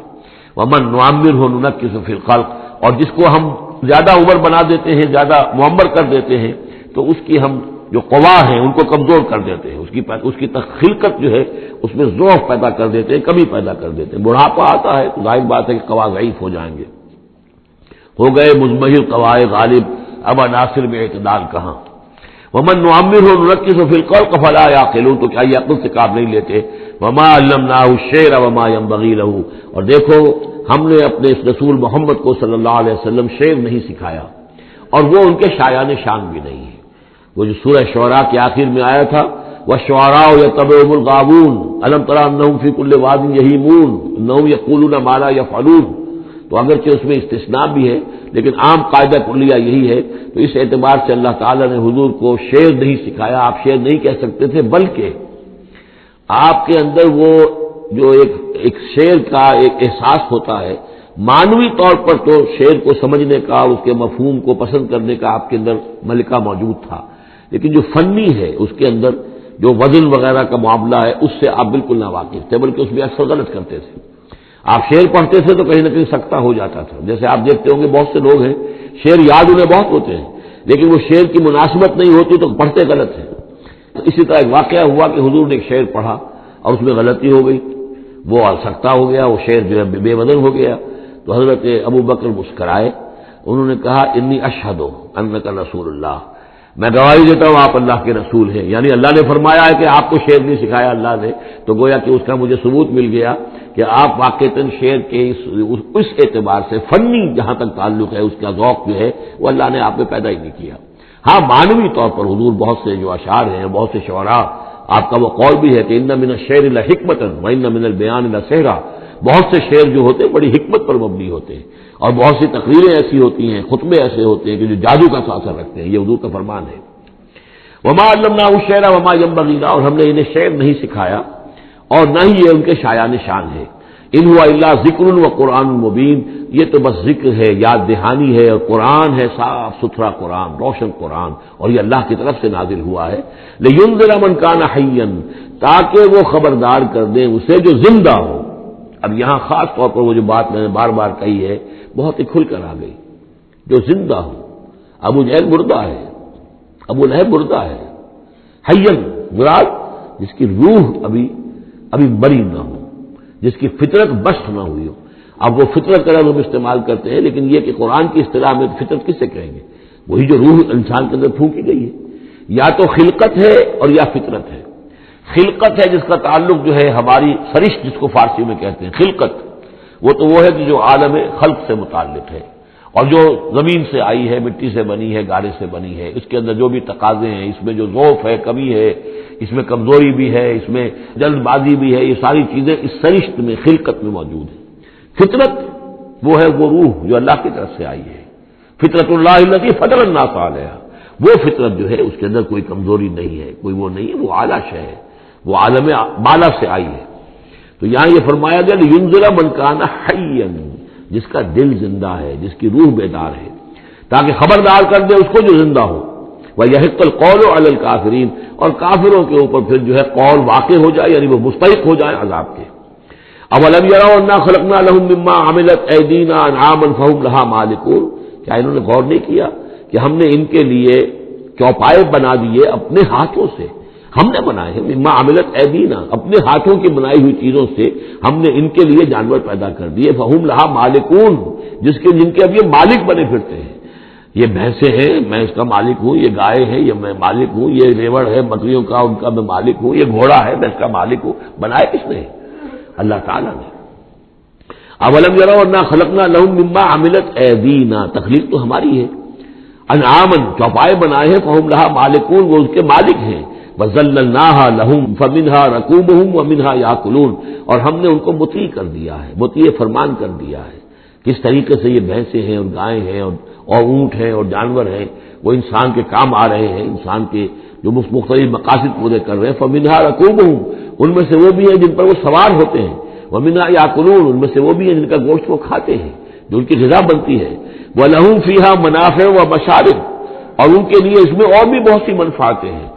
وَمَن نُعَمِّرْهُ نُنَكِّسْهُ فِي الْخَلْقِ، اور جس کو ہم زیادہ عمر بنا دیتے ہیں، زیادہ معمر کر دیتے ہیں، تو اس کی ہم جو قوا ہیں ان کو کمزور کر دیتے ہیں، اس کی خلقت جو ہے اس میں ضعف پیدا کر دیتے ہیں، کمی پیدا کر دیتے ہیں۔ بڑھاپا آتا ہے تو ظاہر بات ہے کہ قوا ضعیف ہو جائیں گے، ہو گئے مزمحل قوائے غالب، اب عناصر میں اعتدال کہاں۔ ومن نعمرہ ننکسہ فی الخلق فلا یعقلون، تو کیا یہ عقل سے کام نہیں لیتے۔ وما علمناہ الشعر وما ينبغی لہ، اور دیکھو ہم نے اپنے اس رسول محمد کو صلی اللہ علیہ وسلم شعر نہیں سکھایا، اور وہ ان کے شایان شان بھی نہیں ہے۔ وہ جو سورہ شعراء کے آخر میں آیا تھا، والشعراء یتبعهم الغاوون الم تر انہم فی کل واد یہیمون انہم یقولون ما لا یفعلون، تو اگرچہ اس میں استثناء بھی ہے لیکن عام قاعدہ کلیہ یہی ہے۔ تو اس اعتبار سے اللہ تعالیٰ نے حضور کو شعر نہیں سکھایا، آپ شعر نہیں کہہ سکتے تھے، بلکہ آپ کے اندر وہ جو ایک شعر کا ایک احساس ہوتا ہے، معنوی طور پر تو شعر کو سمجھنے کا، اس کے مفہوم کو پسند کرنے کا آپ کے اندر ملکہ موجود تھا، لیکن جو فنی ہے اس کے اندر جو وزن وغیرہ کا معاملہ ہے اس سے آپ بالکل ناواقف تھے، بلکہ اس میں اکثر غلط کرتے تھے۔ آپ شعر پڑھتے تھے تو کہیں نہ کہیں سکتہ ہو جاتا تھا، جیسے آپ دیکھتے ہوں گے بہت سے لوگ ہیں شعر یاد انہیں بہت ہوتے ہیں لیکن وہ شعر کی مناسبت نہیں ہوتی تو پڑھتے غلط ہیں۔ تو اسی طرح ایک واقعہ ہوا کہ حضور نے ایک شعر پڑھا اور اس میں غلطی ہو گئی، وہ سکتہ ہو گیا، وہ شعر جو ہے بے وزن ہو گیا۔ تو حضرت ابوبکر مسکرائے، انہوں نے کہا انی اشہد انک رسول اللہ، میں گواہی دیتا ہوں آپ اللہ کے رسول ہیں، یعنی اللہ نے فرمایا ہے کہ آپ کو شعر نہیں سکھایا اللہ نے، تو گویا کہ اس کا مجھے ثبوت مل گیا کہ آپ واقعتاً شعر کے اس اعتبار سے فنی جہاں تک تعلق ہے اس کا ذوق جو ہے وہ اللہ نے آپ میں پیدا ہی نہیں کیا۔ ہاں معنوی طور پر حضور بہت سے جو اشعار ہیں، بہت سے شعراء، آپ کا وہ قول بھی ہے کہ ان من الشعر لحکمۃ وان من البیان لسحرا، بہت سے شعر جو ہوتے ہیں بڑی حکمت پر مبنی ہوتے ہیں، اور بہت سی تقریریں ایسی ہوتی ہیں، خطبے ایسے ہوتے ہیں کہ جو جادو کا اثر رکھتے ہیں، یہ حضور کا فرمان ہے۔ وما علمناہ الشعر وما ينبغی لہ، اور ہم نے انہیں شعر نہیں سکھایا اور نہ ہی یہ ان کے شایان شان ہے۔ ان هو الا ذکر و قرآن مبین، یہ تو بس ذکر ہے، یاد دہانی ہے، اور قرآن ہے، صاف ستھرا قرآن، روشن قرآن، اور یہ اللہ کی طرف سے نازل ہوا ہے۔ لینذر من کان حیا، تاکہ وہ خبردار کر دیں اسے جو زندہ ہو۔ اب یہاں خاص طور پر وہ جو بات میں نے بار بار کہی ہے بہت ہی کھل کر آ گئی، جو زندہ ہو۔ ابو جہل مردہ ہے، ابو لہب مردہ ہے، حیا مراد جس کی روح ابھی مری نہ ہو، جس کی فطرت بست نہ ہوئی ہو۔ اب وہ فطرت کا لفظ ہم استعمال کرتے ہیں، لیکن یہ کہ قرآن کی اصطلاح میں فطرت کس سے کہیں گے؟ وہی جو روح انسان کے اندر پھونکی گئی ہے، یا تو خلقت ہے اور یا فطرت ہے۔ خلقت ہے جس کا تعلق جو ہے ہماری سرشت جس کو فارسی میں کہتے ہیں خلقت، وہ ہے کہ جو عالم خلق سے متعلق ہے اور جو زمین سے آئی ہے، مٹی سے بنی ہے، گارے سے بنی ہے، اس کے اندر جو بھی تقاضے ہیں، اس میں جو ضعف ہے، کمی ہے، اس میں کمزوری بھی ہے، اس میں جلد بازی بھی ہے، یہ ساری چیزیں اس سرشت میں خلقت میں موجود ہیں۔ فطرت وہ ہے وہ روح جو اللہ کی طرف سے آئی ہے، فطرت اللہ التی فطر الناس علیہا، وہ فطرت جو ہے اس کے اندر کوئی کمزوری نہیں ہے، کوئی وہ نہیں ہے، وہ اعلیٰ شے ہے، وہ عالم بالا سے آئی ہے۔ تو یہاں یہ فرمایا گیا لینذر من کان حیا، جس کا دل زندہ ہے، جس کی روح بیدار ہے، تاکہ خبردار کر دے اس کو جو زندہ ہو، وَيَحِقَّ الْقَوْلُ عَلَى الْكَافِرِينَ، اور کافروں کے اوپر پھر جو ہے قول واقع ہو جائے، یعنی وہ مستحق ہو جائے عذاب کے۔ اَوَلَمْ يَرَوْا أَنَّا خَلَقْنَا لَهُم مِّمَّا عَمِلَتْ أَيْدِينَا أَنْعَامًا فَهُمْ لَهَا مَالِكُونَ، کیا انہوں نے غور نہیں کیا کہ ہم نے ان کے لیے چوپائے بنا دیے اپنے ہاتھوں سے، ہم نے بنائے ہیں، مما عملت ایدینا، اپنے ہاتھوں کی بنائی ہوئی چیزوں سے ہم نے ان کے لیے جانور پیدا کر دیے، فہم لہا مالکون، جن کے اب یہ مالک بنے پھرتے ہیں۔ یہ بھینسیں ہیں، میں اس کا مالک ہوں، یہ گائے ہیں، یہ میں مالک ہوں، یہ ریوڑ ہے بکریوں کا، ان کا میں مالک ہوں، یہ گھوڑا ہے، میں اس کا مالک ہوں۔ بنائے کس نے؟ اللہ تعالیٰ نے۔ اولم یروا انا خلقنا لهم مما عملت ایدینا، تخلیق تو ہماری ہے، انعامن، چوپائے بنائے ہیں، فہم لہا مالکون، وہ اس کے مالک ہیں، وذللناها لهم فمنها ركوبهم ومنها ياكلون، اور ہم نے ان کو مطیع کر دیا ہے، مطیع فرمان کر دیا ہے۔ کس طریقے سے یہ بھینسیں ہیں اور گائیں ہیں اور اونٹ ہیں اور جانور ہیں، وہ انسان کے کام آ رہے ہیں، انسان کے جو مختلف مقاصد پورے کر رہے ہیں۔ فمنها ركوبهم، ان میں سے وہ بھی ہیں جن پر وہ سوار ہوتے ہیں، ومنها ياكلون، ان میں سے وہ بھی ہیں جن کا گوشت وہ کھاتے ہیں، جو ان کی غذا بنتی ہے۔ وَلَهُمْ فِيهَا مَنَافِعُ وَمَشَارِبُ، اور ان کے لیے اس میں اور بھی بہت سی منفعتیں ہیں،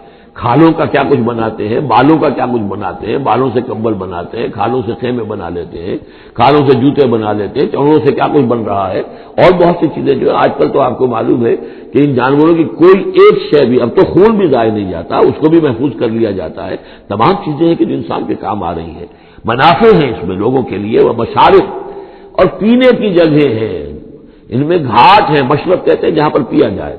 کھالوں کا کیا کچھ بناتے ہیں، بالوں کا کیا کچھ بناتے ہیں، بالوں سے کمبل بناتے ہیں، کھالوں سے خیمے بنا لیتے ہیں، کھالوں سے جوتے بنا لیتے ہیں، چمڑوں سے کیا کچھ بن رہا ہے، اور بہت سی چیزیں جو ہے آج کل تو آپ کو معلوم ہے کہ ان جانوروں کی کوئی ایک شے بھی، اب تو خون بھی ضائع نہیں جاتا، اس کو بھی محفوظ کر لیا جاتا ہے، تمام چیزیں ہیں کہ جو انسان کے کام آ رہی ہیں، منافع ہیں اس میں لوگوں کے لیے، وہ مشارب، اور پینے کی جگہیں ہیں، ان میں گھاٹ ہیں، مشرب کہتے ہیں جہاں پر پیا جائے،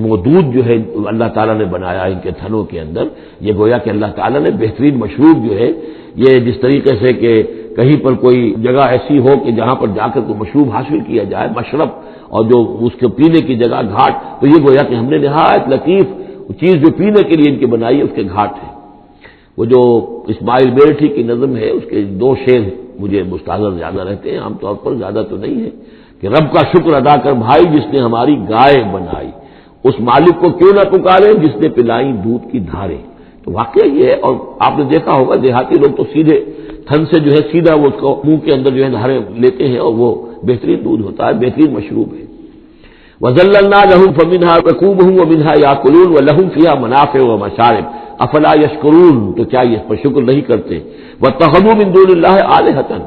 وہ دودھ جو ہے اللہ تعالیٰ نے بنایا ان کے تھنوں کے اندر، یہ گویا کہ اللہ تعالیٰ نے بہترین مشروب جو ہے، یہ جس طریقے سے کہ کہیں پر کوئی جگہ ایسی ہو کہ جہاں پر جا کر کوئی مشروب حاصل کیا جائے، مشرب، اور جو اس کے پینے کی جگہ گھاٹ، تو یہ گویا کہ ہم نے نہایت لطیف چیز جو پینے کے لیے ان کی بنائی ہے اس کے گھاٹ ہیں۔ وہ جو اسماعیل بیرٹھی کی نظم ہے، اس کے دو شعر مجھے مستحضر زیادہ رہتے ہیں، عام طور پر زیادہ تو نہیں ہے، کہ رب کا شکر ادا کر بھائی جس نے ہماری گائے بنائی، اس مالک کو کیوں نہ پکارے جس نے پلائی دودھ کی دھاریں۔ تو واقعہ یہ ہے، اور آپ نے دیکھا ہوگا دیہاتی لوگ تو سیدھے تھن سے جو ہے سیدھا وہ اس کو منہ کے اندر جو ہے دھاریں لیتے ہیں، اور وہ بہترین دودھ ہوتا ہے، بہترین مشروب ہے۔ وَذَلَّلْنَا لَهُمْ فَمِنْهَا رَكُوبُهُمْ وَمِنْهَا يَأْكُلُونَ وَلَهُمْ فِيهَا مَنَافِعُ وَمَشَارِبُ أَفَلَا يَشْكُرُونَ، تو کیا یہ اس پر شکر نہیں کرتے؟ وَاتَّخَذُوا مِن دُونِ اللَّهِ آلِهَةً،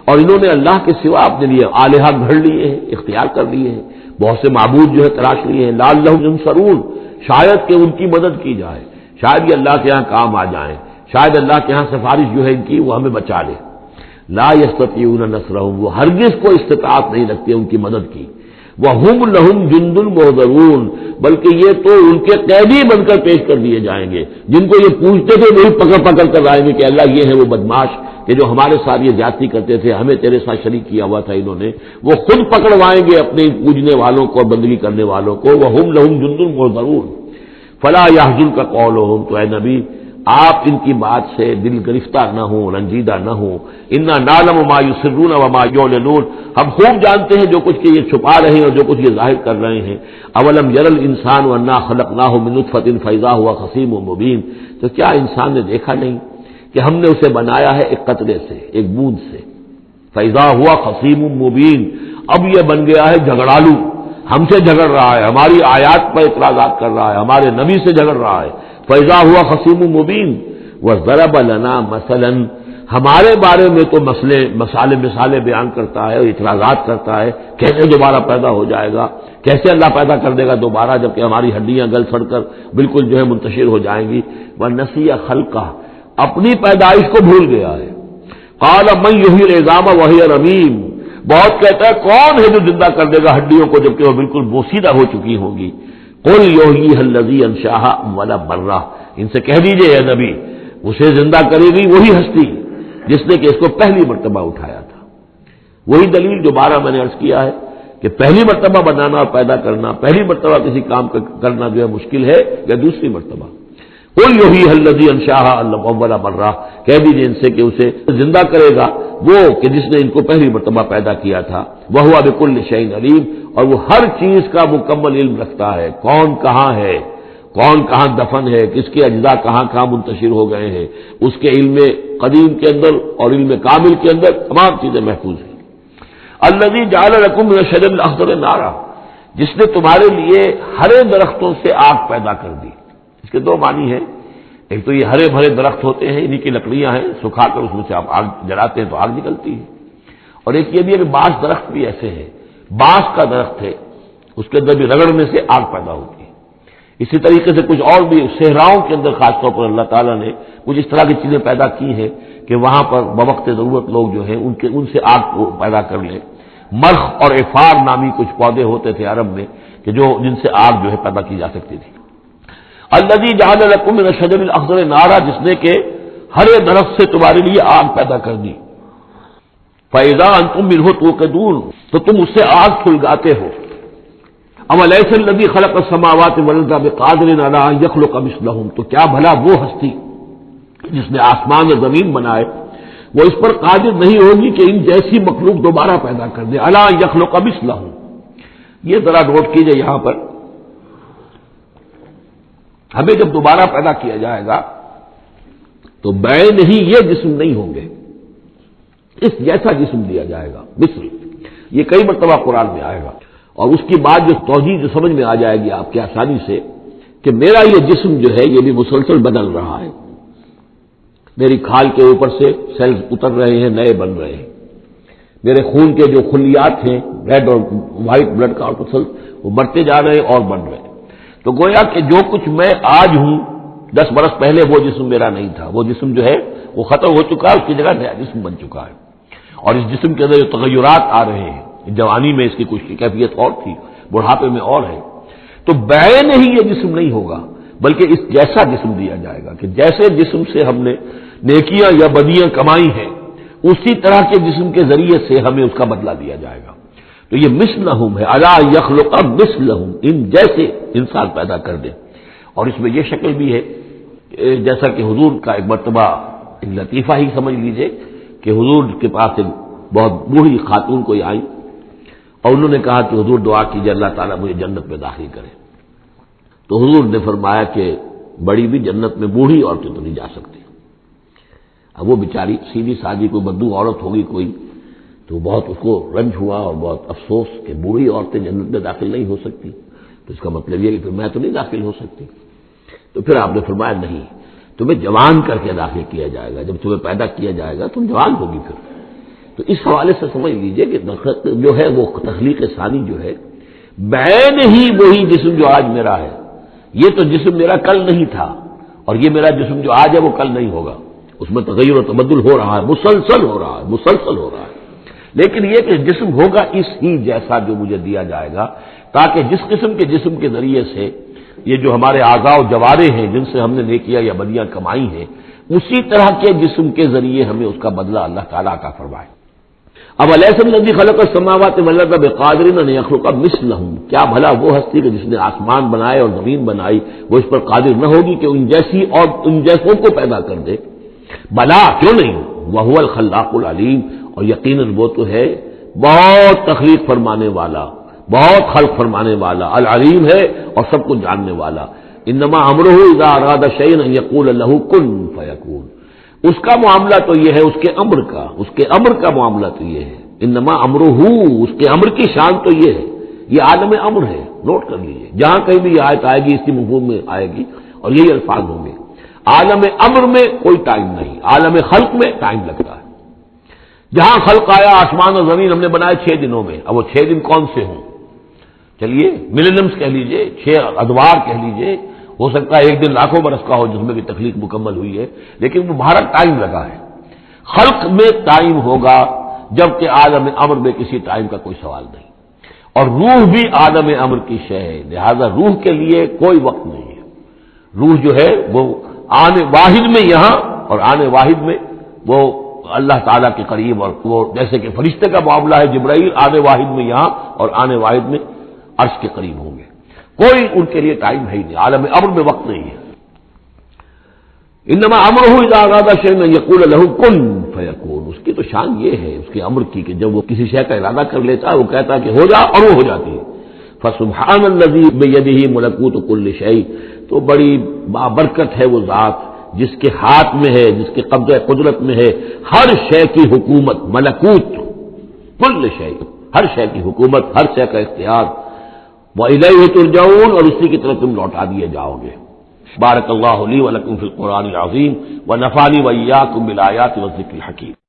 اور انہوں نے اللہ کے سوا اپنے لیے آلہہ گھڑ لیے ہیں، اختیار کر لیے ہیں، بہت سے معبود جو ہے تلاش لیے ہیں، لعلہم ینصرون، شاید کہ ان کی مدد کی جائے، شاید یہ اللہ کے ہاں کام آ جائیں، شاید اللہ کے ہاں سفارش جو ہے ان کی وہ ہمیں بچا لے۔ لا یستطیعون نصرہم، وہ ہرگز کو استطاعت نہیں رکھتے ان کی مدد کی۔ وہم لہم جند محضرون، بلکہ یہ تو ان کے قیدی بن کر پیش کر دیے جائیں گے، جن کو یہ پوچھتے تھے وہی پکڑ پکڑ کر آئیں گے کہ اللہ یہ ہے وہ بدماش کہ جو ہمارے ساتھ یہ زیادتی کرتے تھے، ہمیں تیرے ساتھ شریک کیا ہوا تھا انہوں نے، وہ خود پکڑوائیں گے اپنے پوجنے والوں کو اور بندگی کرنے والوں کو۔ وہم لہم جند محضرون فلا يحزنك قولهم، تو اے نبی آپ ان کی بات سے دل گرفتار نہ ہوں، رنجیدہ نہ ہوں۔ انا نعلم ما يسرون وما يعلنون، ہم خوب جانتے ہیں جو کچھ کہ یہ چھپا رہے ہیں اور جو کچھ یہ ظاہر کر رہے ہیں۔ اولم ير الانسان انا خلقناه من نطفة فاذا هو خصيم مبين، تو کیا انسان نے دیکھا نہیں کہ ہم نے اسے بنایا ہے ایک قطرے سے، ایک بوند سے، فاذا هو خصيم مبين، اب یہ بن گیا ہے جھگڑالو، ہم سے جھگڑ رہا ہے، ہماری آیات پر اعتراضات کر رہا ہے، ہمارے نبی سے جھگڑ رہا ہے۔ فَإِذَا هُوَ خَصِيمٌ مُّبِينٌ وَضَرَبَ لَنَا مَثَلًا، ہمارے بارے میں تو مثالیں بیان کرتا ہے اور اعتراضات کرتا ہے، کیسے دوبارہ پیدا ہو جائے گا، کیسے اللہ پیدا کر دے گا دوبارہ جبکہ ہماری ہڈیاں گل سڑ کر بالکل جو ہے منتشر ہو جائیں گی۔ وَنَسِيَ خَلْقَهُ، اپنی پیدائش کو بھول گیا ہے۔ قَالَ مَن يُحْيِي الْعِظَامَ وَهِيَ رَمِيمٌ، بہت کہتا ہے کون ہے جو زندہ کر دے گا ہڈیوں کو جبکہ وہ بالکل بوسیدہ ہو چکی ہوں گی۔ قل یحییھا الذی انشأھا اول مرہ، ان سے کہہ دیجئے اے نبی اسے زندہ کرے گی وہی ہستی جس نے کہ اس کو پہلی مرتبہ اٹھایا تھا۔ وہی دلیل جو بارہ میں نے عرض کیا ہے کہ پہلی مرتبہ بنانا اور پیدا کرنا، پہلی مرتبہ کسی کام کرنا جو ہے مشکل ہے یا دوسری مرتبہ۔ قل یحییھا الذی انشأھا اول مرہ، کہہ دیجئے ان سے کہ اسے زندہ کرے گا وہ کہ جس نے ان کو پہلی مرتبہ پیدا کیا تھا۔ وَهُوَ بِكُلِّ شَيْءٍ عَلِيمٌ، اور وہ ہر چیز کا مکمل علم رکھتا ہے، کون کہاں ہے، کون کہاں دفن ہے، کس کے اجزاء کہاں کہاں منتشر ہو گئے ہیں، اس کے علم قدیم کے اندر اور علم کامل کے اندر تمام چیزیں محفوظ ہیں۔ الذی جعل لکم من الشجر الاخضر نارا، جس نے تمہارے لیے ہرے درختوں سے آگ پیدا کر دی۔ اس کے دو معنی ہیں، ایک تو یہ ہرے بھرے درخت ہوتے ہیں، انہی کی لکڑیاں ہیں، سکھا کر اس میں سے آپ آگ جلاتے ہیں تو آگ نکلتی ہے، اور ایک یہ بھی ہے کہ بعض درخت بھی ایسے ہیں، بانس کا درخت ہے، اس کے اندر بھی رگڑنے سے آگ پیدا ہوتی ہے۔ اسی طریقے سے کچھ اور بھی صحراؤں کے اندر خاص طور پر اللہ تعالیٰ نے کچھ اس طرح کی چیزیں پیدا کی ہیں کہ وہاں پر بوقت ضرورت لوگ جو ہیں ان سے آگ کو پیدا کر لیں۔ مرخ اور افار نامی کچھ پودے ہوتے تھے عرب میں کہ جن سے آگ جو ہے پیدا کی جا سکتی تھی۔ الذی جعل لکم من الشجر الاخضر نارا، جس نے کہ ہرے درخت سے تمہارے لیے آگ پیدا کر دی۔ فاذا انتم منہ توقدون، تو تم اس سے آگ سلگاتے ہو۔ اولیس الذی خلق السماوات والارض بقادر علی ان یخلق مثلہم، تو کیا بھلا وہ ہستی جس نے آسمان اور زمین بنائے وہ اس پر قادر نہیں ہوگی کہ ان جیسی مخلوق دوبارہ پیدا کر دے، الا یخلق مثلہم۔ یہ ذرا نوٹ کیجئے یہاں پر، ہمیں جب دوبارہ پیدا کیا جائے گا تو بین ہی یہ جسم نہیں ہوں گے، اس جیسا جسم دیا جائے گا، مثل، یہ کئی مرتبہ قرآن میں آئے گا، اور اس کی بعد جو توجیہ جو سمجھ میں آ جائے گی آپ کے آسانی سے کہ میرا یہ جسم جو ہے یہ بھی مسلسل بدل رہا ہے، میری کھال کے اوپر سے سیلز اتر رہے ہیں، نئے بن رہے ہیں، میرے خون کے جو خلیات ہیں ریڈ اور وائٹ بلڈ کارپسل وہ بڑھتے جا رہے ہیں اور بن رہے ہیں۔ تو گویا کہ جو کچھ میں آج ہوں 10 برس پہلے وہ جسم میرا نہیں تھا، وہ جسم جو ہے وہ ختم ہو چکا ہے، اس کی جگہ نیا جسم بن چکا ہے، اور اس جسم کے اندر جو تغیرات آ رہے ہیں، جوانی میں اس کی کچھ کیفیت اور تھی، بڑھاپے میں اور ہے، تو بعین ہی یہ جسم نہیں ہوگا بلکہ اس جیسا جسم دیا جائے گا کہ جیسے جسم سے ہم نے نیکیاں یا بدیاں کمائی ہیں اسی طرح کے جسم کے ذریعے سے ہمیں اس کا بدلہ دیا جائے گا۔ تو یہ مثلہم ہے، الا یخلق مثلہم، ان جیسے انسان پیدا کر دے۔ اور اس میں یہ شکل بھی ہے جیسا کہ حضور کا ایک مرتبہ ایک لطیفہ ہی سمجھ لیجئے کہ حضور کے پاس ایک بہت بوڑھی خاتون کوئی آئی اور انہوں نے کہا کہ حضور دعا کیجئے اللہ تعالیٰ مجھے جنت میں داخل کرے۔ تو حضور نے فرمایا کہ بڑی بھی جنت میں بوڑھی عورتیں تو نہیں جا سکتی۔ اب وہ بیچاری سیدھی سادی کوئی بدو عورت ہوگی کوئی، تو بہت اس کو رنج ہوا اور بہت افسوس کہ بوڑھی عورتیں جنت میں داخل نہیں ہو سکتی، تو اس کا مطلب یہ کہ پھر میں تو نہیں داخل ہو سکتی۔ تو پھر آپ نے فرمایا نہیں، تمہیں جوان کر کے داخل کیا جائے گا، جب تمہیں پیدا کیا جائے گا تم جوان ہوگی پھر۔ تو اس حوالے سے سمجھ لیجئے کہ جو ہے وہ تخلیق ثانی جو ہے بعین ہی وہی جسم جو آج میرا ہے، یہ تو جسم میرا کل نہیں تھا، اور یہ میرا جسم جو آج ہے وہ کل نہیں ہوگا، اس میں تغیر و تبدل ہو رہا ہے، مسلسل ہو رہا ہے، مسلسل ہو رہا ہے۔ لیکن یہ کہ جسم ہوگا اس ہی جیسا جو مجھے دیا جائے گا، تاکہ جس قسم کے جسم کے ذریعے سے یہ جو ہمارے اعضاء و جوارے ہیں جن سے ہم نے نیکیاں یا بدیاں کمائی ہیں، اسی طرح کے جسم کے ذریعے ہمیں اس کا بدلہ اللہ تعالیٰ عطا فرمائے۔ اب الیس الذی خلق السماوات والارض بقادر ان یخلق مثلہم، کیا بھلا وہ ہستی کہ جس نے آسمان بنائے اور زمین بنائی وہ اس پر قادر نہ ہوگی کہ ان جیسی اور ان جیسوں کو پیدا کر دے؟ بلا، کیوں نہیں، وہو الخلاق العلیم، اور یقیناً وہ تو ہے بہت تخلیق فرمانے والا، بہت خلق فرمانے والا، العلیم ہے اور سب کچھ جاننے والا۔ انما امرہ اذا اراد شیئا ان یقول له کن فیکون، اس کا معاملہ تو یہ ہے، اس کے امر کا معاملہ تو یہ ہے، انما امرہ، اس کے امر کی شان تو یہ ہے، یہ عالم امر ہے، نوٹ کر لیجیے، جہاں کہیں بھی یہ آیت آئے گی اس کی مفہوم میں آئے گی اور یہی الفاظ ہوں گے۔ عالم امر میں کوئی ٹائم نہیں، عالم خلق میں ٹائم لگتا ہے۔ جہاں خلق آیا آسمان اور زمین ہم نے بنائے 6 دنوں میں، اب وہ 6 دن کون سے ہوں؟ چلیے ملینمز کہہ لیجئے، 6 ادوار کہہ لیجئے، ہو سکتا ہے ایک دن لاکھوں برس کا ہو جس میں بھی تخلیق مکمل ہوئی ہے، لیکن وہ بھارت ٹائم لگا ہے۔ خلق میں ٹائم ہوگا جبکہ عالم امر میں کسی ٹائم کا کوئی سوال نہیں، اور روح بھی عالم امر کی شے ہے، لہذا روح کے لیے کوئی وقت نہیں ہے۔ روح جو ہے وہ آنے واحد میں یہاں اور آنے واحد میں وہ اللہ تعالیٰ کے قریب، اور وہ جیسے کہ فرشتے کا معاملہ ہے، جبرائیل آنے واحد میں یہاں اور آنے واحد میں عرش کے قریب ہوں گے، کوئی ان کے لیے ٹائم ہے ہی نہیں، عالم امر میں وقت نہیں ہے۔ انما امرہ اذا اراد شیئا ان یقول له کن فیکون، اس کی تو شان یہ ہے اس کے امر کی کہ جب وہ کسی شے کا ارادہ کر لیتا ہے وہ کہتا ہے کہ ہو جا اور وہ ہو جاتی ہے۔ فسبحان الذی بیدہ ملکوت کل شیء، تو بڑی بابرکت ہے وہ ذات جس کے ہاتھ میں ہے، جس کے قبضہ قدرت میں ہے ہر شے کی حکومت، ملکوت کل شیء، ہر شے کی حکومت، ہر شے کا اختیار، وَإِلَيْهِ تُرْجَعُونَ، اور اسی کی طرف تم لوٹا دیے جاؤ گے۔ بارک اللہ لی ولکم فی القرآن العظیم ونفعنی وإیاکم بالآیات والذکر الحکیم۔